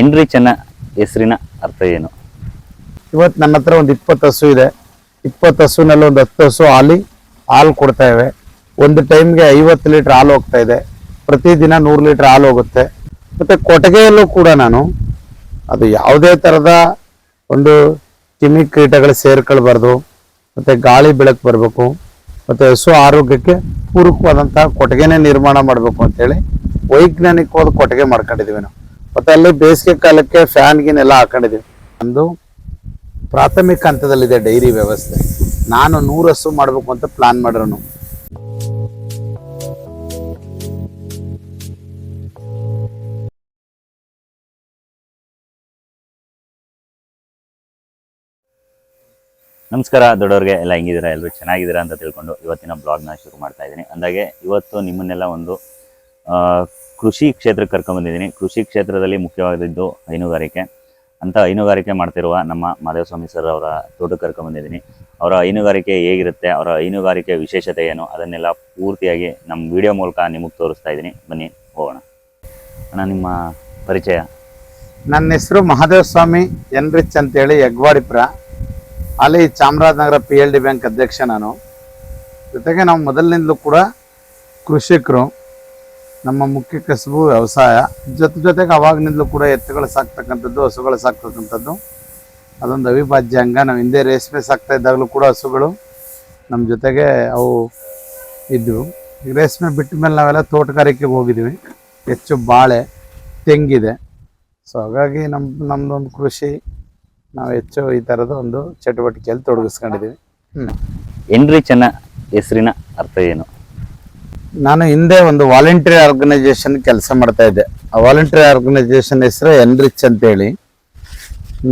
Enrich ಅನ್ನ ಹೆಸರಿನ ಅರ್ಥ ಏನು? ಇವತ್ತು ನನ್ನ ಹತ್ರ ಒಂದು 20 ಹಸು ಇದೆ. 20 ಹಸುನಲ್ಲಿ ಒಂದು 10 ಹಸು ಹಾಲು ಕೊಡ್ತಾ ಇವೆ. ಒಂದು ಟೈಮ್ಗೆ 50 ಲೀಟರ್ ಹಾಲು ಹೋಗ್ತಾ ಇದೆ. ಪ್ರತಿದಿನ 100 ಲೀಟರ್ ಹಾಲು ಹೋಗುತ್ತೆ. ಮತ್ತೆ ಕೊಟ್ಟಿಗೆಯಲ್ಲೂ ಕೂಡ ನಾನು ಅದು ಯಾವುದೇ ತರದ ಒಂದು ಕ್ರಿಮಿ ಕೀಟಗಳು ಸೇರ್ಕೊಳ್ಬಾರ್ದು, ಮತ್ತೆ ಗಾಳಿ ಬೆಳಕು ಬರಬೇಕು, ಮತ್ತೆ ಹಸು ಆರೋಗ್ಯಕ್ಕೆ ಪೂರಕವಾದಂತಹ ಕೊಟ್ಟಿಗೆನೇ ನಿರ್ಮಾಣ ಮಾಡಬೇಕು ಅಂತೇಳಿ ವೈಜ್ಞಾನಿಕವಾದ ಕೊಟ್ಟಿಗೆ ಮಾಡ್ಕೊಂಡಿದೀವಿ ನಾವು. ಮತ್ತೆ ಅಲ್ಲಿ ಬೇಸಿಗೆ ಕಾಲಕ್ಕೆ ಫ್ಯಾನ್ ಗಿನ್ ಎಲ್ಲ ಹಾಕೊಂಡಿದೀವಿ. ನಮ್ದು ಪ್ರಾಥಮಿಕ ಹಂತದಲ್ಲಿದೆ ಡೈರಿ ವ್ಯವಸ್ಥೆ. ನಾನು 100 ಹಸು ಮಾಡಬೇಕು ಅಂತ ಪ್ಲಾನ್ ಮಾಡಿರೋನು. ನಮಸ್ಕಾರ ದೊಡ್ಡವ್ರಿಗೆ ಎಲ್ಲ ಹೆಂಗಿದ್ದೀರಾ? ಎಲ್ಲರೂ ಚೆನ್ನಾಗಿದ್ದೀರಾ ಅಂತ ತಿಳ್ಕೊಂಡು ಇವತ್ತಿನ ಬ್ಲಾಗ್ನ ಶುರು ಮಾಡ್ತಾ ಇದ್ದೀನಿ. ಅಂದಾಗೆ ಇವತ್ತು ನಿಮ್ಮನ್ನೆಲ್ಲ ಒಂದು ಕೃಷಿ ಕ್ಷೇತ್ರಕ್ಕೆ ಕರ್ಕೊಂಡ್ಬಂದಿದ್ದೀನಿ. ಕೃಷಿ ಕ್ಷೇತ್ರದಲ್ಲಿ ಮುಖ್ಯವಾದದ್ದು ಹೈನುಗಾರಿಕೆ. ಅಂತ ಹೈನುಗಾರಿಕೆ ಮಾಡ್ತಿರುವ ನಮ್ಮ ಮಾದೇವಸ್ವಾಮಿ ಸರ್ ಅವರ ತೋಟಕ್ಕೆ ಕರ್ಕೊಂಡ್ಬಂದಿದ್ದೀನಿ. ಅವರ ಹೈನುಗಾರಿಕೆ ಹೇಗಿರುತ್ತೆ, ಅವರ ಹೈನುಗಾರಿಕೆ ವಿಶೇಷತೆ ಏನು, ಅದನ್ನೆಲ್ಲ ಪೂರ್ತಿಯಾಗಿ ನಮ್ಮ ವಿಡಿಯೋ ಮೂಲಕ ನಿಮಗೆ ತೋರಿಸ್ತಾ ಇದ್ದೀನಿ. ಬನ್ನಿ ಹೋಗೋಣ. ಅಣ್ಣ, ನಿಮ್ಮ ಪರಿಚಯ? ನನ್ನ ಹೆಸರು ಮಹಾದೇವಸ್ವಾಮಿ ಎನ್ರಿಚ್ ಅಂತೇಳಿ, ಯಗ್ವಾಡಿಪುರ, ಅಲ್ಲಿ ಚಾಮರಾಜನಗರ PLD ಬ್ಯಾಂಕ್ ಅಧ್ಯಕ್ಷ ನಾನು. ಜೊತೆಗೆ ನಾವು ಮೊದಲಿನಿಂದಲೂ ಕೂಡ ಕೃಷಿಕರು. ನಮ್ಮ ಮುಖ್ಯ ಕಸುಬು ವ್ಯವಸಾಯ. ಜೊತೆಗೆ ಅವಾಗಿನಿಂದಲೂ ಕೂಡ ಎತ್ತುಗಳು ಸಾಕ್ತಕ್ಕಂಥದ್ದು, ಹಸುಗಳು ಸಾಕ್ತಕ್ಕಂಥದ್ದು ಅದೊಂದು ಅವಿಭಾಜ್ಯ ಅಂಗ. ನಾವು ಹಿಂದೆ ರೇಷ್ಮೆ ಸಾಕ್ತಾ ಇದ್ದಾಗಲೂ ಕೂಡ ಹಸುಗಳು ನಮ್ಮ ಜೊತೆಗೆ ಅವು ಇದ್ದವು. ಈಗ ರೇಷ್ಮೆ ಬಿಟ್ಟ ಮೇಲೆ ನಾವೆಲ್ಲ ತೋಟಗಾರಿಕೆಗೆ ಹೋಗಿದ್ದೀವಿ. ಹೆಚ್ಚು ಬಾಳೆ, ತೆಂಗಿದೆ. ಸೊ ಹಾಗಾಗಿ ನಮ್ಮದೊಂದು ಕೃಷಿ, ನಾವು ಹೆಚ್ಚು ಈ ಥರದ ಒಂದು ಚಟುವಟಿಕೆಯಲ್ಲಿ ತೊಡಗಿಸ್ಕೊಂಡಿದ್ದೀವಿ. ಎನ್ರಿಚ್ ಅನ್ನ ಹೆಸರಿನ ಅರ್ಥ ಏನು? ನಾನು ಹಿಂದೆ ಒಂದು ವಾಲಂಟರಿ ಆರ್ಗನೈಸೇಷನ್ ಕೆಲಸ ಮಾಡ್ತಾ ಇದ್ದೆ. ಆ ವಾಲಂಟರಿ ಆರ್ಗನೈಸೇಷನ್ ಹೆಸರು ಎನ್ರಿಚ್ ಅಂತೇಳಿ.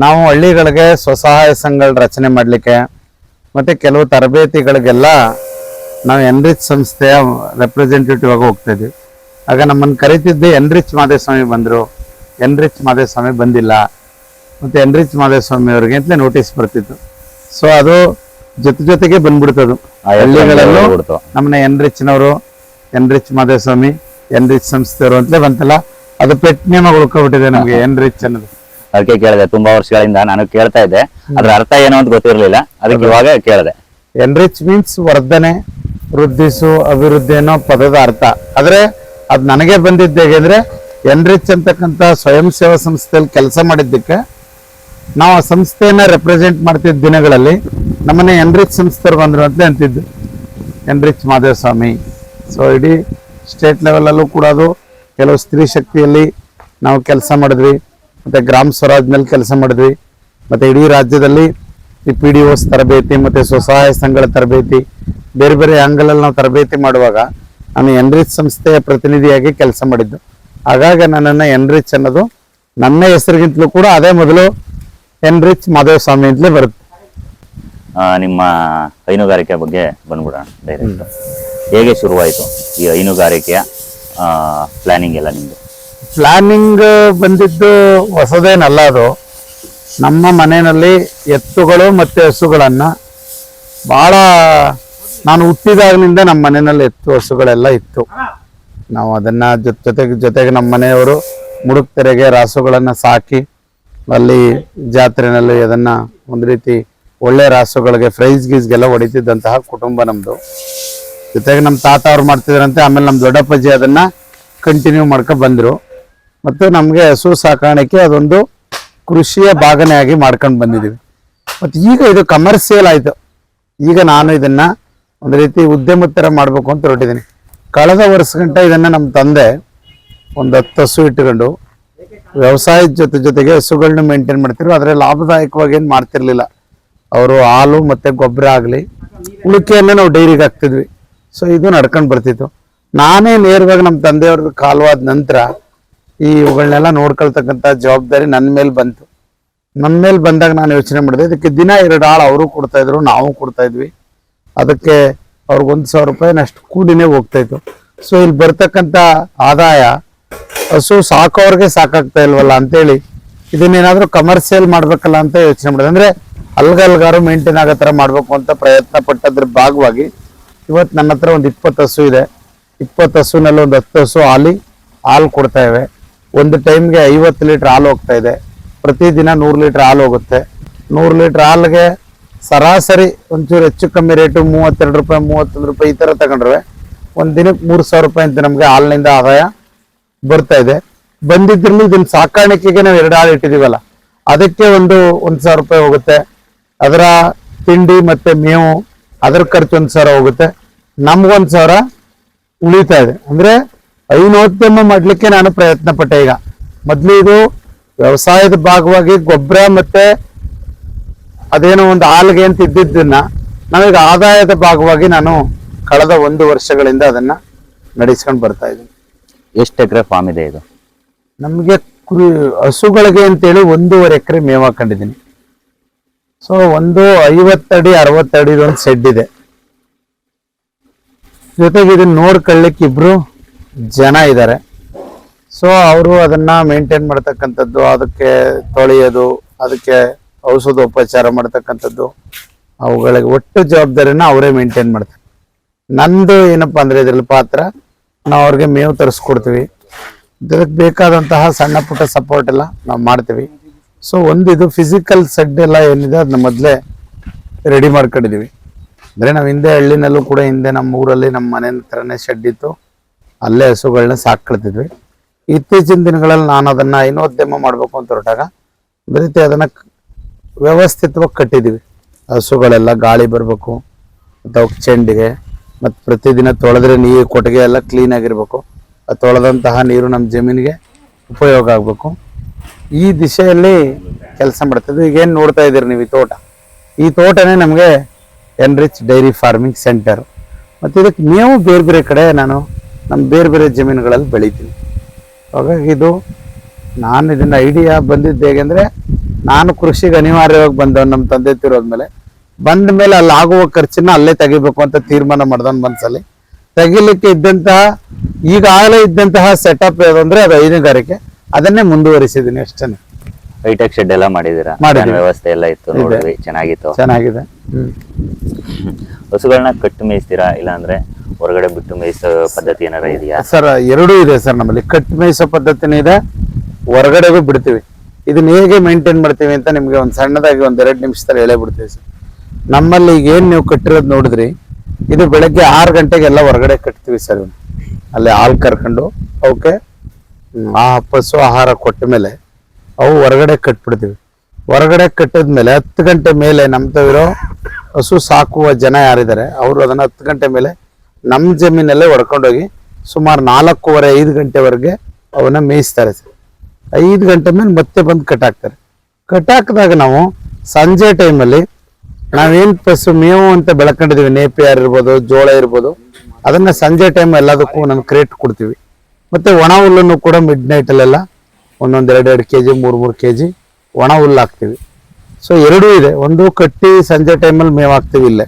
ನಾವು ಹಳ್ಳಿಗಳಿಗೆ ಸ್ವಸಹಾಯ ಸಂಘಗಳ ರಚನೆ ಮಾಡಲಿಕ್ಕೆ ಮತ್ತು ಕೆಲವು ತರಬೇತಿಗಳಿಗೆಲ್ಲ ನಾವು ಎನ್ರಿಚ್ ಸಂಸ್ಥೆಯ ರೆಪ್ರೆಸೆಂಟೇಟಿವ್ ಆಗಿ ಹೋಗ್ತಾ ಇದ್ವಿ. ಆಗ ನಮ್ಮನ್ನು ಕರೀತಿದ್ದೆ ಎನ್ರಿಚ್ ಮಾದೇವಸ್ವಾಮಿ ಬಂದರು, ಎನ್ರಿಚ್ ಮಾದೇವಸ್ವಾಮಿ ಬಂದಿಲ್ಲ, ಮತ್ತು ಎನ್ರಿಚ್ ಮಾದೇವಸ್ವಾಮಿ ಅವ್ರಿಗೆ ಅಂತಲೇ ನೋಟಿಸ್ ಬರ್ತಿತ್ತು. ಸೊ ಅದು ಜೊತೆಗೆ ಬಂದ್ಬಿಡ್ತದು. ಹಳ್ಳಿಗಳಲ್ಲೂ ನಮ್ಮನ್ನ ಎನ್ರಿಚ್ನವರು, ಎನ್ರಿಚ್ ಮಾದೇವಸ್ವಾಮಿ, ಎನ್ರಿಚ್ ಸಂಸ್ಥೆಯವರು ಅಂತಲೇ ಬಂತಲ್ಲ, ಅದು ಪೆಟ್ ನೇಮ್ ಉಳ್ಕೊಬಿಟ್ಟಿದೆ ನಮಗೆ ಎನ್ರಿಚ್ ಅನ್ನೋದು. ಅದಕ್ಕೆ ಕೇಳಿದೆ. ತುಂಬಾ ವರ್ಷಗಳಿಂದ ನಾನು ಕೇಳ್ತಾ ಇದ್ದೆ, ಅದ್ರ ಅರ್ಥ ಏನು ಅಂತ ಗೊತ್ತಿರಲಿಲ್ಲ. ಅದಕ್ಕೆ ಇವಾಗ ಕೇಳಿದೆ. ಎನ್ರಿಚ್ ಮೀನ್ಸ್ ವರ್ಧನೆ, ವೃದ್ಧಿಸು, ಅಭಿವೃದ್ಧಿ ಅನ್ನೋ ಪದದ ಅರ್ಥ. ಆದ್ರೆ ಅದು ನನಗೆ ಬಂದಿದ್ದು ಹೇಗೆ ಅಂದ್ರೆ, ಎನ್ರಿಚ್ ಅಂತಕ್ಕಂಥ ಸ್ವಯಂ ಸೇವಾ ಸಂಸ್ಥೆಯಲ್ಲಿ ಕೆಲಸ ಮಾಡಿದ್ದಕ್ಕೆ ನಾವು ಆ ಸಂಸ್ಥೆಯನ್ನ ರೆಪ್ರೆಸೆಂಟ್ ಮಾಡ್ತಿದ್ದ ದಿನಗಳಲ್ಲಿ ನಮ್ಮನೆ ಎನ್ರಿಚ್ ಸಂಸ್ಥೆಯವ್ರು ಬಂದರು ಅಂತ ಅಂತಿದ್ದು, ಎನ್ರಿಚ್ ಮಾದೇವಸ್ವಾಮಿ. ಸೊ ಇಡೀ ಸ್ಟೇಟ್ ಲೆವೆಲಲ್ಲೂ ಕೂಡ ಅದು ಕೆಲವು ಸ್ತ್ರೀ ಶಕ್ತಿಯಲ್ಲಿ ನಾವು ಕೆಲಸ ಮಾಡಿದ್ವಿ, ಮತ್ತು ಗ್ರಾಮ ಸ್ವರಾಜ್ನಲ್ಲಿ ಕೆಲಸ ಮಾಡಿದ್ವಿ, ಮತ್ತು ಇಡೀ ರಾಜ್ಯದಲ್ಲಿ ಈ PDOs ತರಬೇತಿ ಮತ್ತು ಸ್ವಸಹಾಯ ಸಂಘಗಳ ತರಬೇತಿ, ಬೇರೆ ಬೇರೆ ಆಂಗಲಲ್ಲಿ ನಾವು ತರಬೇತಿ ಮಾಡುವಾಗ ನಾನು ಎನ್ರಿಚ್ ಸಂಸ್ಥೆಯ ಪ್ರತಿನಿಧಿಯಾಗಿ ಕೆಲಸ ಮಾಡಿದ್ದು. ಹಾಗಾಗಿ ನನ್ನನ್ನು ಎನ್ರಿಚ್ ಅನ್ನೋದು ನನ್ನ ಹೆಸರಿಗಿಂತಲೂ ಕೂಡ ಅದೇ ಮೊದಲು ಎನ್ರಿಚ್ ಮಾದೇವಸ್ವಾಮಿ ಅಂತಲೇ ಬರುತ್ತೆ. ನಿಮ್ಮ ಹೈನುಗಾರಿಕೆ ಬಗ್ಗೆ ಬಂದ್ಬಿಡೋಣ ಡೈರೆಕ್ಟ್. ಹೇಗೆ ಶುರುವಾಯಿತು ಈ ಹೈನುಗಾರಿಕೆಯ ಪ್ಲಾನಿಂಗ್ ಎಲ್ಲ ನಿಮ್ದು? ಪ್ಲಾನಿಂಗ್ ಬಂದಿದ್ದು ಹೊಸದೇನಲ್ಲ. ಅದು ನಮ್ಮ ಮನೆಯಲ್ಲಿ ಎತ್ತುಗಳು ಮತ್ತು ಹಸುಗಳನ್ನು ಭಾಳ, ನಾನು ಹುಟ್ಟಿದಾಗಿನಿಂದ ನಮ್ಮ ಮನೆಯಲ್ಲಿ ಎತ್ತು ಹಸುಗಳೆಲ್ಲ ಇತ್ತು. ನಾವು ಅದನ್ನು ಜೊತೆಗೆ ನಮ್ಮ ಮನೆಯವರು ಮುಡುಕ್ತೆರೆಗೆ ರಾಸುಗಳನ್ನು ಸಾಕಿ ಅಲ್ಲಿ ಜಾತ್ರೆನಲ್ಲಿ ಅದನ್ನು ಒಂದು ರೀತಿ ಒಳ್ಳೆ ರಾಸುಗಳಿಗೆ ಗೀಸ್ಗೆಲ್ಲ ಹೊಡಿತಿದ್ದಂತಹ ಕುಟುಂಬ ನಮ್ಮದು. ಜೊತೆಗೆ ನಮ್ಮ ತಾತ ಅವ್ರು ಮಾಡ್ತಿದ್ರಂತೆ. ಆಮೇಲೆ ನಮ್ಮ ದೊಡ್ಡಪ್ಪಾಜಿ ಅದನ್ನು ಕಂಟಿನ್ಯೂ ಮಾಡ್ಕೊ ಬಂದರು. ಮತ್ತು ನಮಗೆ ಹಸು ಸಾಕಾಣಿಕೆ ಅದೊಂದು ಕೃಷಿಯ ಭಾಗನೇ ಆಗಿ ಮಾಡ್ಕೊಂಡು ಬಂದಿದ್ದೀವಿ. ಮತ್ತು ಈಗ ಇದು ಕಮರ್ಷಿಯಲ್ ಆಯಿತು. ಈಗ ನಾನು ಇದನ್ನು ಒಂದು ರೀತಿ ಉದ್ಯಮ ಥರ ಮಾಡಬೇಕು ಅಂತ ಹೊರಟಿದ್ದೀನಿ. ಕಳೆದ ವರ್ಷ ಗಂಟ ಇದನ್ನು ನಮ್ಮ ತಂದೆ ಒಂದು 10 ಹಸು ಇಟ್ಕೊಂಡು ವ್ಯವಸಾಯದ ಜೊತೆಗೆ ಹಸುಗಳನ್ನ ಮೇಂಟೈನ್ ಮಾಡ್ತಿದ್ರು. ಆದರೆ ಲಾಭದಾಯಕವಾಗಿ ಏನು ಮಾಡ್ತಿರ್ಲಿಲ್ಲ. ಅವರು ಹಾಲು ಮತ್ತು ಗೊಬ್ಬರ ಆಗಲಿ ಉಳಿಕೆಯನ್ನೇ ನಾವು ಡೈರಿಗೆ ಹಾಕ್ತಿದ್ವಿ. ಸೊ ಇದು ನಡ್ಕೊಂಡು ಬರ್ತಿತ್ತು. ನಾನೇ ನೇರವಾಗಿ ನಮ್ಮ ತಂದೆಯವ್ರದ್ದು ಕಾಲವಾದ ನಂತರ ಇವುಗಳನ್ನೆಲ್ಲ ನೋಡ್ಕೊಳ್ತಕ್ಕಂಥ ಜವಾಬ್ದಾರಿ ನನ್ನ ಮೇಲೆ ಬಂತು. ನನ್ನ ಮೇಲೆ ಬಂದಾಗ ನಾನು ಯೋಚನೆ ಮಾಡಿದೆ, ಇದಕ್ಕೆ ದಿನ 2 ಆಳು ಅವರು ಕೊಡ್ತಾಯಿದ್ರು, ನಾವು ಕೊಡ್ತಾಯಿದ್ವಿ. ಅದಕ್ಕೆ ಅವ್ರಿಗೆ 1,000 ರೂಪಾಯಿನಷ್ಟು ಕೂಲಿನೇ ಹೋಗ್ತಾಯಿತ್ತು. ಸೊ ಇಲ್ಲಿ ಬರ್ತಕ್ಕಂಥ ಆದಾಯ ಹಸು ಸಾಕೋರ್ಗೆ ಸಾಕಾಗ್ತಾ ಇಲ್ವಲ್ಲ ಅಂತೇಳಿ ಇದನ್ನೇನಾದರೂ ಕಮರ್ಷಿಯಲ್ ಮಾಡ್ಬೇಕಲ್ಲ ಅಂತ ಯೋಚನೆ ಮಾಡಿದೆ. ಅಂದರೆ ಅಲ್ಗಾರು ಮೇಂಟೈನ್ ಆಗೋ ಥರ ಮಾಡಬೇಕು ಅಂತ ಪ್ರಯತ್ನ ಪಟ್ಟದ್ರ ಭಾಗವಾಗಿ ಇವತ್ತು ನನ್ನ ಹತ್ರ ಒಂದು 20 ಹಸು ಇದೆ. 20 ಹಸುನಲ್ಲಿ ಒಂದು 10 ಹಸು ಹಾಲು ಕೊಡ್ತಾ ಇವೆ. ಒಂದು ಟೈಮ್ಗೆ 50 ಲೀಟರ್ ಹಾಲು ಹೋಗ್ತಾ ಇದೆ. ಪ್ರತಿದಿನ 100 ಲೀಟರ್ ಹಾಲು ಹೋಗುತ್ತೆ. 100 ಲೀಟರ್ ಹಾಲಿಗೆ ಸರಾಸರಿ ಒಂಚೂರು ಹೆಚ್ಚು ಕಮ್ಮಿ ರೇಟು 32 ರೂಪಾಯಿ 31 ರೂಪಾಯಿ ಈ ಥರ ತಗೊಂಡ್ರೆ ಒಂದು ದಿನಕ್ಕೆ 3,000 ರೂಪಾಯಿ ಅಂತ ನಮಗೆ ಹಾಲಿನಿಂದ ಆದಾಯ ಬರ್ತಾ ಇದೆ. ಬಂದಿದ್ರಲ್ಲಿ ಇದನ್ನ ಸಾಕಾಣಿಕೆಗೆ ನಾವು 2 ಹಾಲು ಇಟ್ಟಿದೀವಲ್ಲ, ಅದಕ್ಕೆ ಒಂದು 1,000 ರೂಪಾಯಿ ಹೋಗುತ್ತೆ. ಅದರ ತಿಂಡಿ ಮತ್ತೆ ಮೇವು ಅದರ ಖರ್ಚು 1,000 ಹೋಗುತ್ತೆ. ನಮ್ಗೆ 1,000 ಉಳಿತಾ ಇದೆ. ಅಂದ್ರೆ ಐನೋದ್ಯಮ ಮಾಡ್ಲಿಕ್ಕೆ ನಾನು ಪ್ರಯತ್ನ ಪಟ್ಟೆ. ಈಗ ಮೊದ್ಲು ಇದು ವ್ಯವಸಾಯದ ಭಾಗವಾಗಿ ಗೊಬ್ಬರ ಮತ್ತೆ ಅದೇನೋ ಒಂದು ಹಾಲಿಗೆ ಅಂತ ಇದ್ದಿದ್ದನ್ನ ನಾವೀಗ ಆದಾಯದ ಭಾಗವಾಗಿ ನಾನು ಕಳೆದ 1 ವರ್ಷಗಳಿಂದ ಅದನ್ನ ನಡೆಸ್ಕೊಂಡು ಬರ್ತಾ ಇದ್ದೀನಿ. ಎಷ್ಟು ಎಕರೆ ಫಾರ್ಮ್ ಇದೆ ಇದು? ನಮ್ಗೆ ಹಸುಗಳಿಗೆ ಅಂತೇಳಿ 1.5 ಎಕರೆ ಮೇವು ಹಾಕೊಂಡಿದ್ದೀನಿ. ಸೊ ಒಂದು 50 ಅಡಿ 60 ಅಡಿ ಒಂದು ಶೆಡ್ ಇದೆ. ಜೊತೆಗೆ ಇದನ್ನ ನೋಡ್ಕೊಳ್ಳಿಕ್ಕೆ 2 ಜನ ಇದ್ದಾರೆ. ಸೊ ಅವರು ಅದನ್ನ ಮೇಂಟೈನ್ ಮಾಡ್ತಕ್ಕಂಥದ್ದು, ಅದಕ್ಕೆ ತೊಳೆಯೋದು, ಅದಕ್ಕೆ ಔಷಧೋಪಚಾರ ಮಾಡ್ತಕ್ಕಂಥದ್ದು, ಅವುಗಳಿಗೆ ಒಟ್ಟು ಜವಾಬ್ದಾರಿನ ಅವರೇ ಮೇಂಟೈನ್ ಮಾಡ್ತಾರೆ. ನಂದು ಏನಪ್ಪಾ ಅಂದ್ರೆ ಇದ್ರಲ್ಲಿ ಪಾತ್ರ, ನಾವು ಅವ್ರಿಗೆ ಮೇವು ತರಿಸ್ಕೊಡ್ತೀವಿ. ಇದಕ್ಕೆ ಬೇಕಾದಂತಹ ಸಣ್ಣ ಪುಟ್ಟ ಸಪೋರ್ಟ್ ಎಲ್ಲ ನಾವು ಮಾಡ್ತೀವಿ. ಸೊ ಇದು ಫಿಸಿಕಲ್ ಸೆಡ್ ಎಲ್ಲ ಏನಿದೆ ಅದನ್ನ ಮೊದಲೇ ರೆಡಿ ಮಾಡ್ಕೊಂಡಿದೀವಿ. ಅಂದ್ರೆ ನಾವು ಹಿಂದೆ ಹಳ್ಳಿನಲ್ಲೂ ಕೂಡ ಹಿಂದೆ ನಮ್ಮ ಊರಲ್ಲಿ ನಮ್ಮ ಮನೆ ಹತ್ರನೇ ಶೆಡ್ ಇತ್ತು, ಅಲ್ಲೇ ಹಸುಗಳನ್ನ ಸಾಕ್ಕೊಳ್ತಿದ್ವಿ. ಇತ್ತೀಚಿನ ದಿನಗಳಲ್ಲಿ ನಾನು ಅದನ್ನ ಹೈನೋದ್ಯಮ ಮಾಡ್ಬೇಕು ಅಂತ ಹೊರಟಾಗ ಒಂದು ರೀತಿ ಅದನ್ನ ವ್ಯವಸ್ಥಿತವಾಗಿ ಕಟ್ಟಿದೀವಿ. ಹಸುಗಳೆಲ್ಲ ಗಾಳಿ ಬರ್ಬೇಕು ಮತ್ತು ಅವಕ್ಕೆ ಚೆಂಡಿಗೆ ಮತ್ತು ಪ್ರತಿದಿನ ತೊಳೆದ್ರೆ ನೀರು ಕೊಟ್ಟಿಗೆ ಎಲ್ಲ ಕ್ಲೀನ್ ಆಗಿರ್ಬೇಕು. ಆ ತೊಳೆದಂತಹ ನೀರು ನಮ್ಮ ಜಮೀನಿಗೆ ಉಪಯೋಗ ಆಗಬೇಕು. ಈ ದಿಶೆಯಲ್ಲಿ ಕೆಲಸ ಮಾಡ್ತಿದ್ವಿ. ಈಗೇನು ನೋಡ್ತಾ ಇದ್ದೀರಿ ನೀವು ಈ ತೋಟನೇ ನಮಗೆ ಎನ್ರಿಚ್ ಡೈರಿ ಫಾರ್ಮಿಂಗ್ ಸೆಂಟರ್. ಮತ್ತು ಇದಕ್ಕೆ ಮೇವು ಬೇರೆ ಬೇರೆ ಕಡೆ ನಾನು ನಮ್ಮ ಬೇರೆ ಬೇರೆ ಜಮೀನುಗಳಲ್ಲಿ ಬೆಳಿತೀನಿ. ಹಾಗಾಗಿ ನಾನು ಇದನ್ನ ಐಡಿಯಾ ಬಂದಿದ್ದು ಹೇಗೆಂದರೆ, ನಾನು ಕೃಷಿಗೆ ಅನಿವಾರ್ಯವಾಗಿ ಬಂದವನು. ನಮ್ಮ ತಂದೆ ತೀರೋದ್ಮೇಲೆ ಬಂದ ಮೇಲೆ ಅಲ್ಲಿ ಆಗುವ ಖರ್ಚನ್ನ ಅಲ್ಲೇ ತೆಗಿಬೇಕು ಅಂತ ತೀರ್ಮಾನ ಮಾಡ್ದವನು ಮನಸ್ಸಲ್ಲಿ. ತೆಗಿಲಿಕ್ಕೆ ಈಗಾಗಲೇ ಇದ್ದಂತಹ ಸೆಟಪ್ ಯಾವುದಂದ್ರೆ ಅದು ಹೈನುಗಾರಿಕೆ. ಅದನ್ನೇ ಮುಂದುವರಿಸಿದ್ದೀನಿ ಅಷ್ಟೇ. ಹೈಟೆಕ್ ಶೆಡ್ ಎಲ್ಲ ಮಾಡಿದೀರಾ? ವ್ಯವಸ್ಥೆ ಎಲ್ಲ ಇತ್ತು, ನೋಡಿದ್ವಿ, ಚೆನ್ನಾಗಿದೆ. ಹಸುಗಳನ್ನ ಕಟ್ಟು ಮೇಯಿಸ್ತೀರಾ ಇಲ್ಲ ಅಂದ್ರೆ ಹೊರಗಡೆ ಬಿಟ್ಟು ಮೇಯಿಸೋ ಪದ್ಧತಿ ಏನಾರ ಇದೆಯಾ? ಸರ್ ಎರಡೂ ಇದೆ ಸರ್. ನಮ್ಮಲ್ಲಿ ಕಟ್ಟು ಮೇಯಿಸೋ ಪದ್ಧತಿನೂ ಇದೆ, ಹೊರಗಡೆಗೂ ಬಿಡ್ತೀವಿ. ಇದನ್ನ ಹೇಗೆ ಮೇಂಟೈನ್ ಮಾಡ್ತೀವಿ ಅಂತ ನಿಮ್ಗೆ ಒಂದು ಸಣ್ಣದಾಗಿ 1-2 ನಿಮಿಷದಲ್ಲಿ ಹೇಳೇ ಬಿಡ್ತೀವಿ ಸರ್. ನಮ್ಮಲ್ಲಿ ಈಗ ಏನ್ ನೀವು ಕಟ್ಟಿರೋದು ನೋಡಿದ್ರಿ, ಇದು ಬೆಳಗ್ಗೆ 6 ಗಂಟೆಗೆಲ್ಲ ಹೊರಗಡೆ ಕಟ್ತೀವಿ ಸರ್. ಅಲ್ಲಿ ಹಾಲು ಕರ್ಕೊಂಡು ಅವಕ್ಕೆ ಪಶು ಆಹಾರ ಕೊಟ್ಟ ಮೇಲೆ ಅವು ಹೊರಗಡೆ ಕಟ್ಬಿಡ್ತೀವಿ. ಹೊರಗಡೆ ಕಟ್ಟಿದ್ಮೇಲೆ 10 ಗಂಟೆ ಮೇಲೆ ನಮ್ತವಿರೋ ಹಸು ಸಾಕುವ ಜನ ಯಾರಿದ್ದಾರೆ ಅವರು ಅದನ್ನ 10 ಗಂಟೆ ಮೇಲೆ ನಮ್ಮ ಜಮೀನಲ್ಲೇ ಹೊಡ್ಕೊಂಡೋಗಿ ಸುಮಾರು 4:15-5 ಗಂಟೆವರೆಗೆ ಅವನ್ನ ಮೇಯಿಸ್ತಾರೆ ಸರ್. 5 ಗಂಟೆ ಮೇಲೆ ಮತ್ತೆ ಬಂದು ಕಟ್ಟಾಕ್ತಾರೆ. ಕಟ್ಟಾಕಿದಾಗ ನಾವು ಸಂಜೆ ಟೈಮಲ್ಲಿ ನಾವೇನು ಪಶು ಮೇವು ಅಂತ ಬೆಳ್ಕೊಂಡಿದೀವಿ, ನೇಪಿಯರ್ ಇರ್ಬೋದು, ಜೋಳ ಇರ್ಬೋದು, ಅದನ್ನ ಸಂಜೆ ಟೈಮ್ ಎಲ್ಲದಕ್ಕೂ ನಾನು ಕ್ರೇಟ್ ಕೊಡ್ತೀವಿ. ಮತ್ತೆ ಒಣ ಹುಲ್ಲನ್ನು ಕೂಡ ಮಿಡ್ ನೈಟಲ್ಲೆಲ್ಲ 1-2 kg 3 kg ಒಣ ಹುಲ್ಲು ಹಾಕ್ತೀವಿ. ಸೊ ಎರಡೂ ಇದೆ. ಒಂದು ಕಟ್ಟಿ ಸಂಜೆ ಟೈಮಲ್ಲಿ ಮೇವು ಹಾಕ್ತೀವಿ ಇಲ್ಲೇ,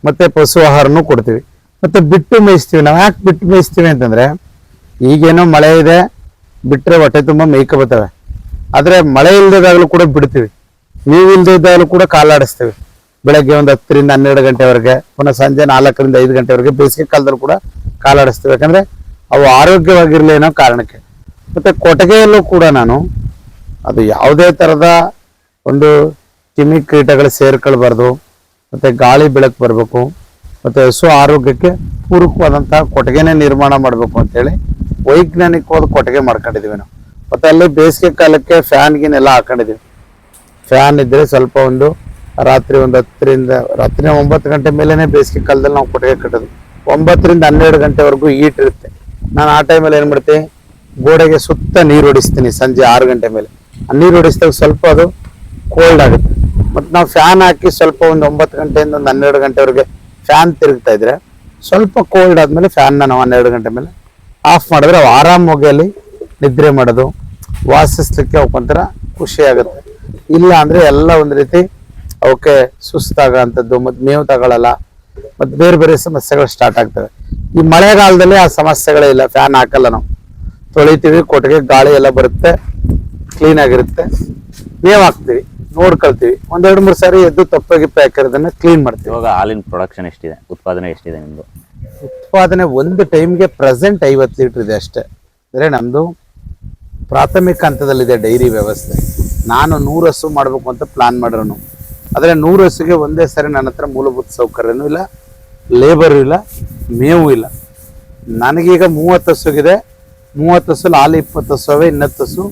ಮತ್ತೆ ಪಶು ಆಹಾರನೂ ಕೊಡ್ತೀವಿ. ಮತ್ತೆ ಬಿಟ್ಟು ಮೇಯಿಸ್ತೀವಿ. ನಾವು ಯಾಕೆ ಬಿಟ್ಟು ಮೇಯಿಸ್ತೀವಿ ಅಂತಂದ್ರೆ, ಈಗೇನೋ ಮಳೆ ಇದೆ ಬಿಟ್ಟರೆ ಹೊಟ್ಟೆ ತುಂಬ ಮೇಯ್ಕೊ ಬರ್ತವೆ. ಆದರೆ ಮಳೆ ಇಲ್ದಿದ್ದಾಗಲೂ ಕೂಡ ಬಿಡ್ತೀವಿ, ನೀರು ಇಲ್ದಿದ್ದಾಗಲೂ ಕೂಡ ಕಾಲಾಡಿಸ್ತೀವಿ. ಬೆಳಗ್ಗೆ 10-12 ಗಂಟೆವರೆಗೆ, ಪುನಃ ಸಂಜೆ 4-5 ಗಂಟೆವರೆಗೆ ಬೇಸಿಗೆ ಕಾಲದಲ್ಲೂ ಕೂಡ ಕಾಲಾಡಿಸ್ತೀವಿ. ಯಾಕಂದ್ರೆ ಅವು ಆರೋಗ್ಯವಾಗಿರ್ಲಿ ಅನ್ನೋ ಕಾರಣಕ್ಕೆ. ಮತ್ತೆ ಕೊಟ್ಟಿಗೆಯಲ್ಲೂ ಕೂಡ ನಾನು ಅದು ಯಾವುದೇ ಥರದ ಒಂದು ಕ್ರಿಮಿ ಕೀಟಗಳು ಸೇರ್ಕೊಳ್ಬಾರ್ದು, ಮತ್ತೆ ಗಾಳಿ ಬೆಳಕು ಬರಬೇಕು, ಮತ್ತೆ ಹಸು ಆರೋಗ್ಯಕ್ಕೆ ಪೂರಕವಾದಂತಹ ಕೊಟ್ಟಿಗೆನೇ ನಿರ್ಮಾಣ ಮಾಡಬೇಕು ಅಂತೇಳಿ ವೈಜ್ಞಾನಿಕವಾದ ಕೊಟ್ಟಿಗೆ ಮಾಡ್ಕೊಂಡಿದೀವಿ ನಾವು. ಮತ್ತೆ ಅಲ್ಲಿ ಬೇಸಿಗೆ ಕಾಲಕ್ಕೆ ಫ್ಯಾನ್ಗಿನೆಲ್ಲ ಹಾಕೊಂಡಿದೀವಿ. ಫ್ಯಾನ್ ಇದ್ರೆ ಸ್ವಲ್ಪ ರಾತ್ರಿ 9 ಗಂಟೆ ಮೇಲೆನೆ ಬೇಸಿಗೆ ಕಾಲದಲ್ಲಿ ನಾವು ಕೊಟ್ಟಿಗೆ ಕಟ್ಟೋದು. 9-12 ಗಂಟೆವರೆಗೂ ಹೀಟ್ ಇರುತ್ತೆ. ನಾನು ಆ ಟೈಮಲ್ಲಿ ಏನ್ ಮಾಡ್ತೀನಿ, ಗೋಡೆಗೆ ಸುತ್ತ ನೀರು ಹೊಡಿಸ್ತೀನಿ. ಸಂಜೆ 6 ಗಂಟೆ ಮೇಲೆ ನೀರು ಹೊಡಿಸಿದಾಗ ಸ್ವಲ್ಪ ಅದು ಕೋಲ್ಡ್ ಆಗುತ್ತೆ. ಮತ್ತು ನಾವು ಫ್ಯಾನ್ ಹಾಕಿ ಸ್ವಲ್ಪ 9 ಗಂಟೆಯಿಂದ 12 ಗಂಟೆವರೆಗೆ ಫ್ಯಾನ್ ತಿರುಗ್ತಾ ಇದ್ರೆ ಸ್ವಲ್ಪ ಕೋಲ್ಡ್ ಆದ್ಮೇಲೆ ಫ್ಯಾನ್ನ ನಾವು 12 ಗಂಟೆ ಮೇಲೆ ಆಫ್ ಮಾಡಿದ್ರೆ ಅವು ಆರಾಮಾಗಿ ಅಲ್ಲಿ ನಿದ್ರೆ ಮಾಡೋದು, ವಾಸಿಸ್ಲಿಕ್ಕೆ ಅವಕ್ಕೊಂಥರ ಖುಷಿ ಆಗುತ್ತೆ. ಇಲ್ಲ ಅಂದ್ರೆ ಎಲ್ಲ ಒಂದು ರೀತಿ ಅವಕ್ಕೆ ಸುಸ್ತಾಗಂಥದ್ದು, ಮತ್ತು ಮೇವು ತಗೊಳ್ಳಲ್ಲ, ಮತ್ತು ಬೇರೆ ಬೇರೆ ಸಮಸ್ಯೆಗಳು ಸ್ಟಾರ್ಟ್ ಆಗ್ತವೆ. ಈ ಮಳೆಗಾಲದಲ್ಲಿ ಆ ಸಮಸ್ಯೆಗಳೇ ಇಲ್ಲ. ಫ್ಯಾನ್ ಹಾಕಲ್ಲ, ನಾವು ತೊಳಿತೀವಿ, ಕೊಟ್ಟಿಗೆ ಗಾಳಿ ಎಲ್ಲ ಬರುತ್ತೆ, ಕ್ಲೀನ್ ಆಗಿರುತ್ತೆ. ಮೇವು ಹಾಕ್ತಿವಿ, ನೋಡ್ಕೊಳ್ತೀವಿ. 1-2-3 ಸಾರಿ ಎದ್ದು ತಪ್ಪಾಗಿಪ್ಪೆ ಹಾಕಿರೋದನ್ನ ಕ್ಲೀನ್ ಮಾಡ್ತೀವಿ. ಇವಾಗ ಹಾಲಿನ ಪ್ರೊಡಕ್ಷನ್ ಎಷ್ಟಿದೆ, ಉತ್ಪಾದನೆ ಎಷ್ಟಿದೆ ನಿಮ್ದು? ಉತ್ಪಾದನೆ ಒಂದು ಟೈಮ್ಗೆ ಪ್ರೆಸೆಂಟ್ 50 ಲೀಟರ್ ಇದೆ ಅಷ್ಟೇ. ಅಂದರೆ ನಮ್ದು ಪ್ರಾಥಮಿಕ ಹಂತದಲ್ಲಿದೆ ಡೈರಿ ವ್ಯವಸ್ಥೆ. ನಾನು 100 ಹಸು ಮಾಡಬೇಕು ಅಂತ ಪ್ಲಾನ್ ಮಾಡಿರೋನು. ಆದರೆ 100 ಹಸುಗೆ ಒಂದೇ ಸರಿ ನನ್ನ ಹತ್ರ ಮೂಲಭೂತ ಸೌಕರ್ಯನೂ ಇಲ್ಲ, ಲೇಬರು ಇಲ್ಲ, ಮೇವು ಇಲ್ಲ. ನನಗೀಗ 30 ಹಸುಗಿದೆ. 30 ಹಸು ಹಾಲು 20 ಹಸುವೆ, 10 ಹಸು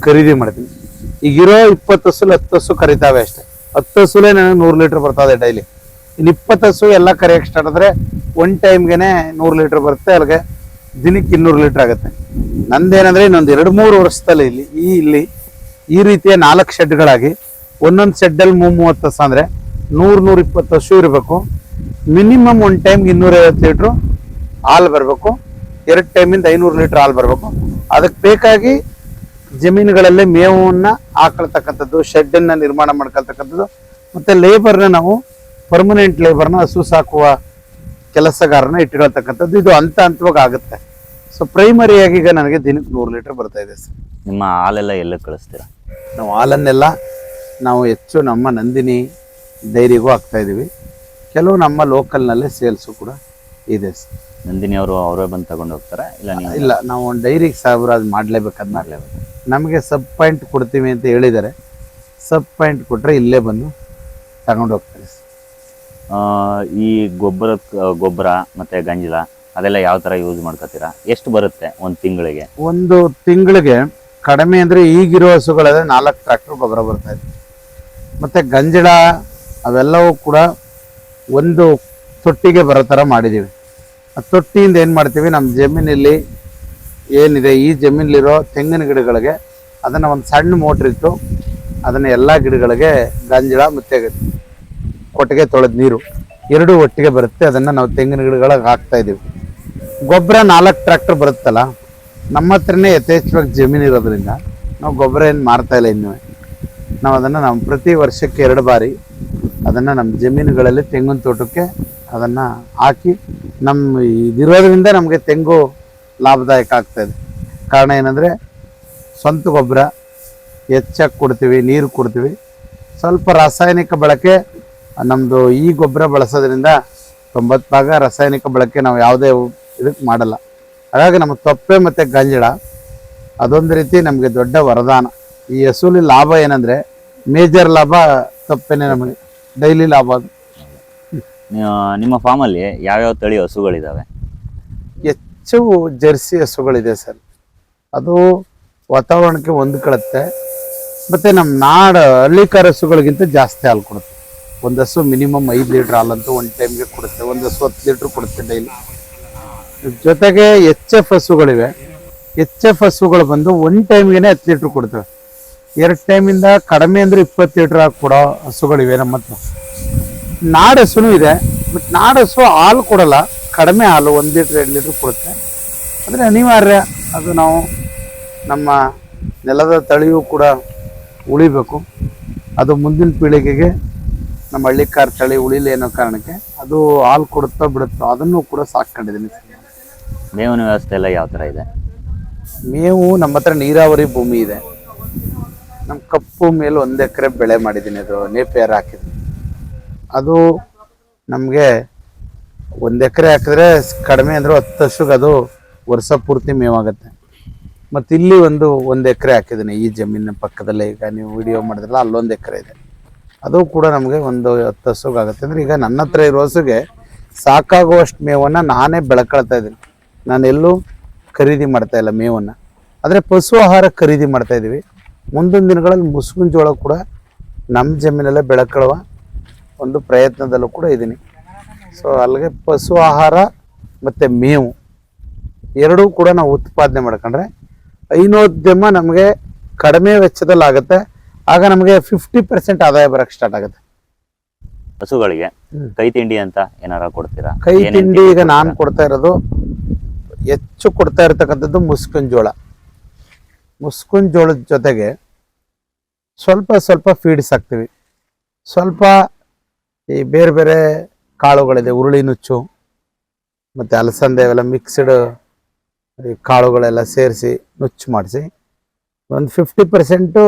ಖರೀದಿ ಮಾಡ್ತೀನಿ. ಈಗಿರೋ 20 ಹಸು 10 ಹಸು ಕರಿತಾವೆ ಅಷ್ಟೇ. 10 ಹಸುಲೇ ನನಗೆ 100 ಲೀಟ್ರ್ ಬರ್ತದೆ ಡೈಲಿ. ಇನ್ನು 20 ಹಸು ಎಲ್ಲ ಕರಿಯಕ್ಕೆ ಸ್ಟಾರ್ಟ್ ಆದರೆ ಒನ್ ಟೈಮ್ಗೆ 100 ಲೀಟ್ರ್ ಬರುತ್ತೆ. ಅಲ್ಲಿಗೆ ದಿನಕ್ಕೆ 200 ಲೀಟ್ರ್ ಆಗುತ್ತೆ. ನಂದೇನಂದರೆ ಇನ್ನೊಂದು 2-3 ವರ್ಷದಲ್ಲಿ ಇಲ್ಲಿ ಈ ರೀತಿಯ 4 ಶೆಡ್ಗಳಾಗಿ ಒಂದೊಂದು ಶೆಡ್ಡಲ್ಲಿ 30 ಹಸು ಅಂದರೆ 100-120 ಹಸು ಇರಬೇಕು. ಮಿನಿಮಮ್ ಒಂದು ಟೈಮ್ಗೆ 250 ಲೀಟ್ರು ಹಾಲು ಬರಬೇಕು. 2 ಟೈಮಿಂದ 500 ಲೀಟ್ರ್ ಹಾಲು ಬರಬೇಕು. ಅದಕ್ಕೆ ಬೇಕಾಗಿ ಜಮೀನುಗಳಲ್ಲೇ ಮೇವನ್ನು ಹಾಕೊಳ್ತಕ್ಕಂಥದ್ದು, ಶೆಡ್ಡನ್ನು ನಿರ್ಮಾಣ ಮಾಡ್ಕೊಳ್ತಕ್ಕಂಥದ್ದು, ಮತ್ತು ಲೇಬರ್ನ ನಾವು ಪರ್ಮನೆಂಟ್ ಲೇಬರ್ನ ಹಸು ಸಾಕುವ ಕೆಲಸಗಾರನ ಇಟ್ಕೊಳ್ತಕ್ಕಂಥದ್ದು. ಇದು ಹಂತವಾಗಿ ಆಗುತ್ತೆ. ಸೊ ಪ್ರೈಮರಿಯಾಗಿ ಈಗ ನನಗೆ ದಿನಕ್ಕೆ 100 ಲೀಟ್ರ್ ಬರ್ತಾ ಇದೆ ಸರ್. ನಿಮ್ಮ ಹಾಲೆಲ್ಲ ಎಲ್ಲ ಕಳಿಸ್ತೀರಾ? ನಾವು ಹಾಲನ್ನೆಲ್ಲ ನಾವು ಹೆಚ್ಚು ನಮ್ಮ ನಂದಿನಿ ಡೈರಿಗೂ ಹಾಕ್ತಾ ಇದ್ದೀವಿ. ಕೆಲವು ನಮ್ಮ ಲೋಕಲ್ನಲ್ಲೇ ಸೇಲ್ಸು ಕೂಡ ಇದೆ ಸರ್. ನಂದಿನಿ ಅವರು ಅವರೇ ಬಂದು ತಗೊಂಡು ಹೋಗ್ತಾರೆ? ಇಲ್ಲ, ನಾವು ಒಂದು ಡೈರಿಗೆ ಅದು ಮಾಡಲೇಬೇಕು. ನಮಗೆ ಸಬ್ ಪಾಯಿಂಟ್ ಕೊಡ್ತೀವಿ ಅಂತ ಹೇಳಿದ್ದಾರೆ. ಸಬ್ ಪಾಯಿಂಟ್ ಕೊಟ್ಟರೆ ಇಲ್ಲೇ ಬಂದು ತಗೊಂಡು ಹೋಗ್ತಾರೆ ಸರ್. ಈ ಗೊಬ್ಬರ ಮತ್ತು ಗಂಜಲ ಅದೆಲ್ಲ ಯಾವ ಥರ ಯೂಸ್ ಮಾಡ್ಕೋತೀರಾ? ಎಷ್ಟು ಬರುತ್ತೆ ಒಂದು ತಿಂಗಳಿಗೆ? ಒಂದು ತಿಂಗಳಿಗೆ ಕಡಿಮೆ ಅಂದರೆ ಈಗಿರೋ ಹಸುಗಳಾದರೆ 4 ಟ್ರ್ಯಾಕ್ಟರ್ ಗೊಬ್ಬರ ಬರ್ತಾ ಇದೆ. ಮತ್ತು ಗಂಜಳ ಅವೆಲ್ಲವೂ ಕೂಡ ಒಂದು ತೊಟ್ಟಿಗೆ ಬರೋ ಥರ ಮಾಡಿದ್ದೀವಿ. ಆ ತೊಟ್ಟಿಯಿಂದ ಏನು ಮಾಡ್ತೀವಿ, ನಮ್ಮ ಜಮೀನಲ್ಲಿ ಏನಿದೆ ಈ ಜಮೀನಲ್ಲಿರೋ ತೆಂಗಿನ ಗಿಡಗಳಿಗೆ ಅದನ್ನು ಒಂದು ಸಣ್ಣ ಮೋಟ್ರ್ ಇಟ್ಟು ಅದನ್ನು ಎಲ್ಲ ಗಿಡಗಳಿಗೆ ಗಂಜಳ ಮತ್ತು ಕೊಟ್ಟಿಗೆ ತೊಳೆದ ನೀರು ಎರಡೂ ಒಟ್ಟಿಗೆ ಬರುತ್ತೆ. ಅದನ್ನು ನಾವು ತೆಂಗಿನ ಗಿಡಗಳಿಗೆ ಹಾಕ್ತಾ ಇದ್ದೀವಿ. ಗೊಬ್ಬರ 4 ಟ್ರ್ಯಾಕ್ಟರ್ ಬರುತ್ತಲ್ಲ, ನಮ್ಮ ಹತ್ರನೇ ಯಥೇಚ್ಛವಾಗಿ ಜಮೀನು ಇರೋದ್ರಿಂದ ನಾವು ಗೊಬ್ಬರ ಏನು ಮಾರ್ತಾ ಇಲ್ಲ. ಇನ್ನೂ ನಾವು ಅದನ್ನು ಪ್ರತಿ ವರ್ಷಕ್ಕೆ 2 ಬಾರಿ ಅದನ್ನು ನಮ್ಮ ಜಮೀನುಗಳಲ್ಲಿ ತೆಂಗಿನ ತೋಟಕ್ಕೆ ಅದನ್ನು ಹಾಕಿ ನಮ್ಮ ಇದಿರೋದ್ರಿಂದ ನಮಗೆ ತೆಂಗು ಲಾಭದಾಯಕ ಆಗ್ತಾಯಿದೆ. ಕಾರಣ ಏನಂದರೆ ಸ್ವಂತ ಗೊಬ್ಬರ ಹೆಚ್ಚಾಗಿ ಕೊಡ್ತೀವಿ, ನೀರು ಕೊಡ್ತೀವಿ. ಸ್ವಲ್ಪ ರಾಸಾಯನಿಕ ಬಳಕೆ ನಮ್ಮದು ಈ ಗೊಬ್ಬರ ಬಳಸೋದ್ರಿಂದ 90 ಭಾಗ ರಾಸಾಯನಿಕ ಬಳಕೆ ನಾವು ಯಾವುದೇ ಇದಕ್ಕೆ ಮಾಡಲ್ಲ. ಹಾಗಾಗಿ ನಮ್ಮ ತೊಪ್ಪೆ ಮತ್ತು ಗಂಜಳ ಅದೊಂದು ರೀತಿ ನಮಗೆ ದೊಡ್ಡ ವರದಾನ. ಈ ಹಸುಲಿ ಲಾಭ ಏನಂದರೆ ಮೇಜರ್ ಲಾಭ ತೊಪ್ಪೆನೇ ನಮಗೆ ಡೈಲಿ ಲಾಭ. ಅದು ನಿಮ್ಮ ಫಾರ್ಮಲ್ಲಿ ಯಾವ್ಯಾವ ತಳಿ ಹಸುಗಳಿದ್ದಾವೆ? ಹೆಚ್ಚು ಜರ್ಸಿ ಹಸುಗಳಿದೆ ಸರ್. ಅದು ವಾತಾವರಣಕ್ಕೆ ಹೊಂದ್ಕೊಳ್ಳುತ್ತೆ. ಮತ್ತು ನಮ್ಮ ಹಳ್ಳಿಕಾರ ಹಸುಗಳಿಗಿಂತ ಜಾಸ್ತಿ ಹಾಲು ಕೊಡುತ್ತೆ. ಒಂದು ಹಸು ಮಿನಿಮಮ್ 5 ಲೀಟ್ರ್ ಹಾಲಂತೂ ಒಂದು ಟೈಮ್ಗೆ ಕೊಡುತ್ತೆ. ಒಂದು ಹಸು 10 ಲೀಟ್ರ್ ಕೊಡುತ್ತೆ ಡೈಲಿ. ಜೊತೆಗೆ HF ಹಸುಗಳಿವೆ. HF ಹಸುಗಳು ಬಂದು ಒಂದು ಟೈಮ್ಗೆ 10 ಲೀಟ್ರ್ ಕೊಡ್ತವೆ. 2 ಟೈಮಿಂದ ಕಡಿಮೆ ಅಂದರೆ 20 ಲೀಟ್ರ್ ಕೊಡೋ ಹಸುಗಳಿವೆ ನಮ್ಮ ಹತ್ರ. ನಾಡು ಹಸುನೂ ಇದೆ. ಬಟ್ ನಾಡು ಹಸು ಹಾಲು ಕೊಡಲ್ಲ, ಕಡಿಮೆ ಹಾಲು 1 ಲೀಟ್ರ್ 2 ಲೀಟ್ರ್ ಕೊಡುತ್ತೆ. ಅಂದರೆ ಅನಿವಾರ್ಯ. ಅದು ನಾವು ನಮ್ಮ ನೆಲದ ತಳಿಯೂ ಕೂಡ ಉಳಿಬೇಕು. ಅದು ಮುಂದಿನ ಪೀಳಿಗೆಗೆ ನಮ್ಮ ಹಳ್ಳಿಕಾರ ತಳಿ ಉಳಿಲಿ ಅನ್ನೋ ಕಾರಣಕ್ಕೆ ಅದು ಹಾಲು ಕೊಡುತ್ತೋ ಬಿಡುತ್ತೋ ಅದನ್ನು ಕೂಡ ಸಾಕೊಂಡಿದ್ದೀನಿ. ಮೇವಿನ ವ್ಯವಸ್ಥೆ ಎಲ್ಲ ಯಾವ ಥರ ಇದೆ? ಮೇವು ನಮ್ಮ ಹತ್ರ ನೀರಾವರಿ ಭೂಮಿ ಇದೆ. ನಮ್ಮ ಕಪ್ಪು ಮೇಲೆ 1 ಎಕರೆ ಬೆಳೆ ಮಾಡಿದ್ದೀನಿ. ಅದು ನೇಪಿಯರ್ ಹಾಕಿದ್ದೀನಿ. ಅದು ನಮಗೆ 1 ಎಕರೆ ಹಾಕಿದ್ರೆ ಕಡಿಮೆ ಅಂದರೆ 10 ವರ್ಷಕ್ಕೆ ಅದು ವರ್ಷ ಪೂರ್ತಿ ಮೇವಾಗುತ್ತೆ. ಮತ್ತು ಇಲ್ಲಿ 1 ಎಕರೆ ಹಾಕಿದ್ದೀನಿ ಈ ಜಮೀನಿನ ಪಕ್ಕದಲ್ಲೇ. ಈಗ ನೀವು ವಿಡಿಯೋ ಮಾಡಿದ್ರಲ್ಲ ಅಲ್ಲೊಂದು ಎಕರೆ ಇದೆ. ಅದು ಕೂಡ ನಮಗೆ 10 ಹಸುಗೆ ಆಗುತ್ತೆ. ಅಂದರೆ ಈಗ ನನ್ನ ಹತ್ರ ಇರೋ ಹಸುಗೆ ಸಾಕಾಗುವಷ್ಟು ಮೇವನ್ನು ನಾನೇ ಬೆಳ್ಕೊಳ್ತಾ ಇದ್ದೀನಿ. ನಾನೆಲ್ಲೂ ಖರೀದಿ ಮಾಡ್ತಾ ಇಲ್ಲ ಮೇವನ್ನು. ಆದರೆ ಪಶು ಆಹಾರ ಖರೀದಿ ಮಾಡ್ತಾ ಇದ್ದೀವಿ. ಮುಂದಿನ ದಿನಗಳಲ್ಲಿ ಮುಸ್ಕಿನ ಜೋಳ ಕೂಡ ನಮ್ಮ ಜಮೀನಲ್ಲೇ ಬೆಳ್ಕೊಳ್ಳುವ ಒಂದು ಪ್ರಯತ್ನದಲ್ಲೂ ಕೂಡ ಇದ್ದೀನಿ. ಸೊ ಅಲ್ಲಿಗೆ ಪಶು ಆಹಾರ ಮತ್ತು ಮೇವು ಎರಡೂ ಕೂಡ ನಾವು ಉತ್ಪಾದನೆ ಮಾಡ್ಕೊಂಡ್ರೆ ಹೈನೋದ್ಯಮ ನಮಗೆ ಕಡಿಮೆ ವೆಚ್ಚದಲ್ಲಿ ಆಗುತ್ತೆ. ಆಗ ನಮಗೆ 50% ಆದಾಯ ಬರಕ್ಕೆ ಸ್ಟಾರ್ಟ್ ಆಗುತ್ತೆ. ಹಸುಗಳಿಗೆ ಕೈ ತಿಂಡಿ ಅಂತ ಏನಾರ ಕೊಡ್ತೀರಾ? ಕೈ ತಿಂಡಿ ಈಗ ನಾನು ಕೊಡ್ತಾ ಇರೋದು ಹೆಚ್ಚು ಕೊಡ್ತಾ ಇರತಕ್ಕಂಥದ್ದು ಮುಸ್ಕಿನ ಜೋಳ. ಮುಸ್ಕಿನ ಜೋಳದ ಜೊತೆಗೆ ಸ್ವಲ್ಪ ಫೀಡ್ಸ್ ಹಾಕ್ತೀವಿ. ಸ್ವಲ್ಪ ಈ ಬೇರೆ ಬೇರೆ ಕಾಳುಗಳಿದೆ, ಹುರುಳಿ ನುಚ್ಚು ಮತ್ತು ಅಲಸಂದೆ ಅವೆಲ್ಲ ಮಿಕ್ಸ್ಡ್ ಕಾಳುಗಳೆಲ್ಲ ಸೇರಿಸಿ ನುಚ್ಚು ಮಾಡಿಸಿ ಒಂದು 50%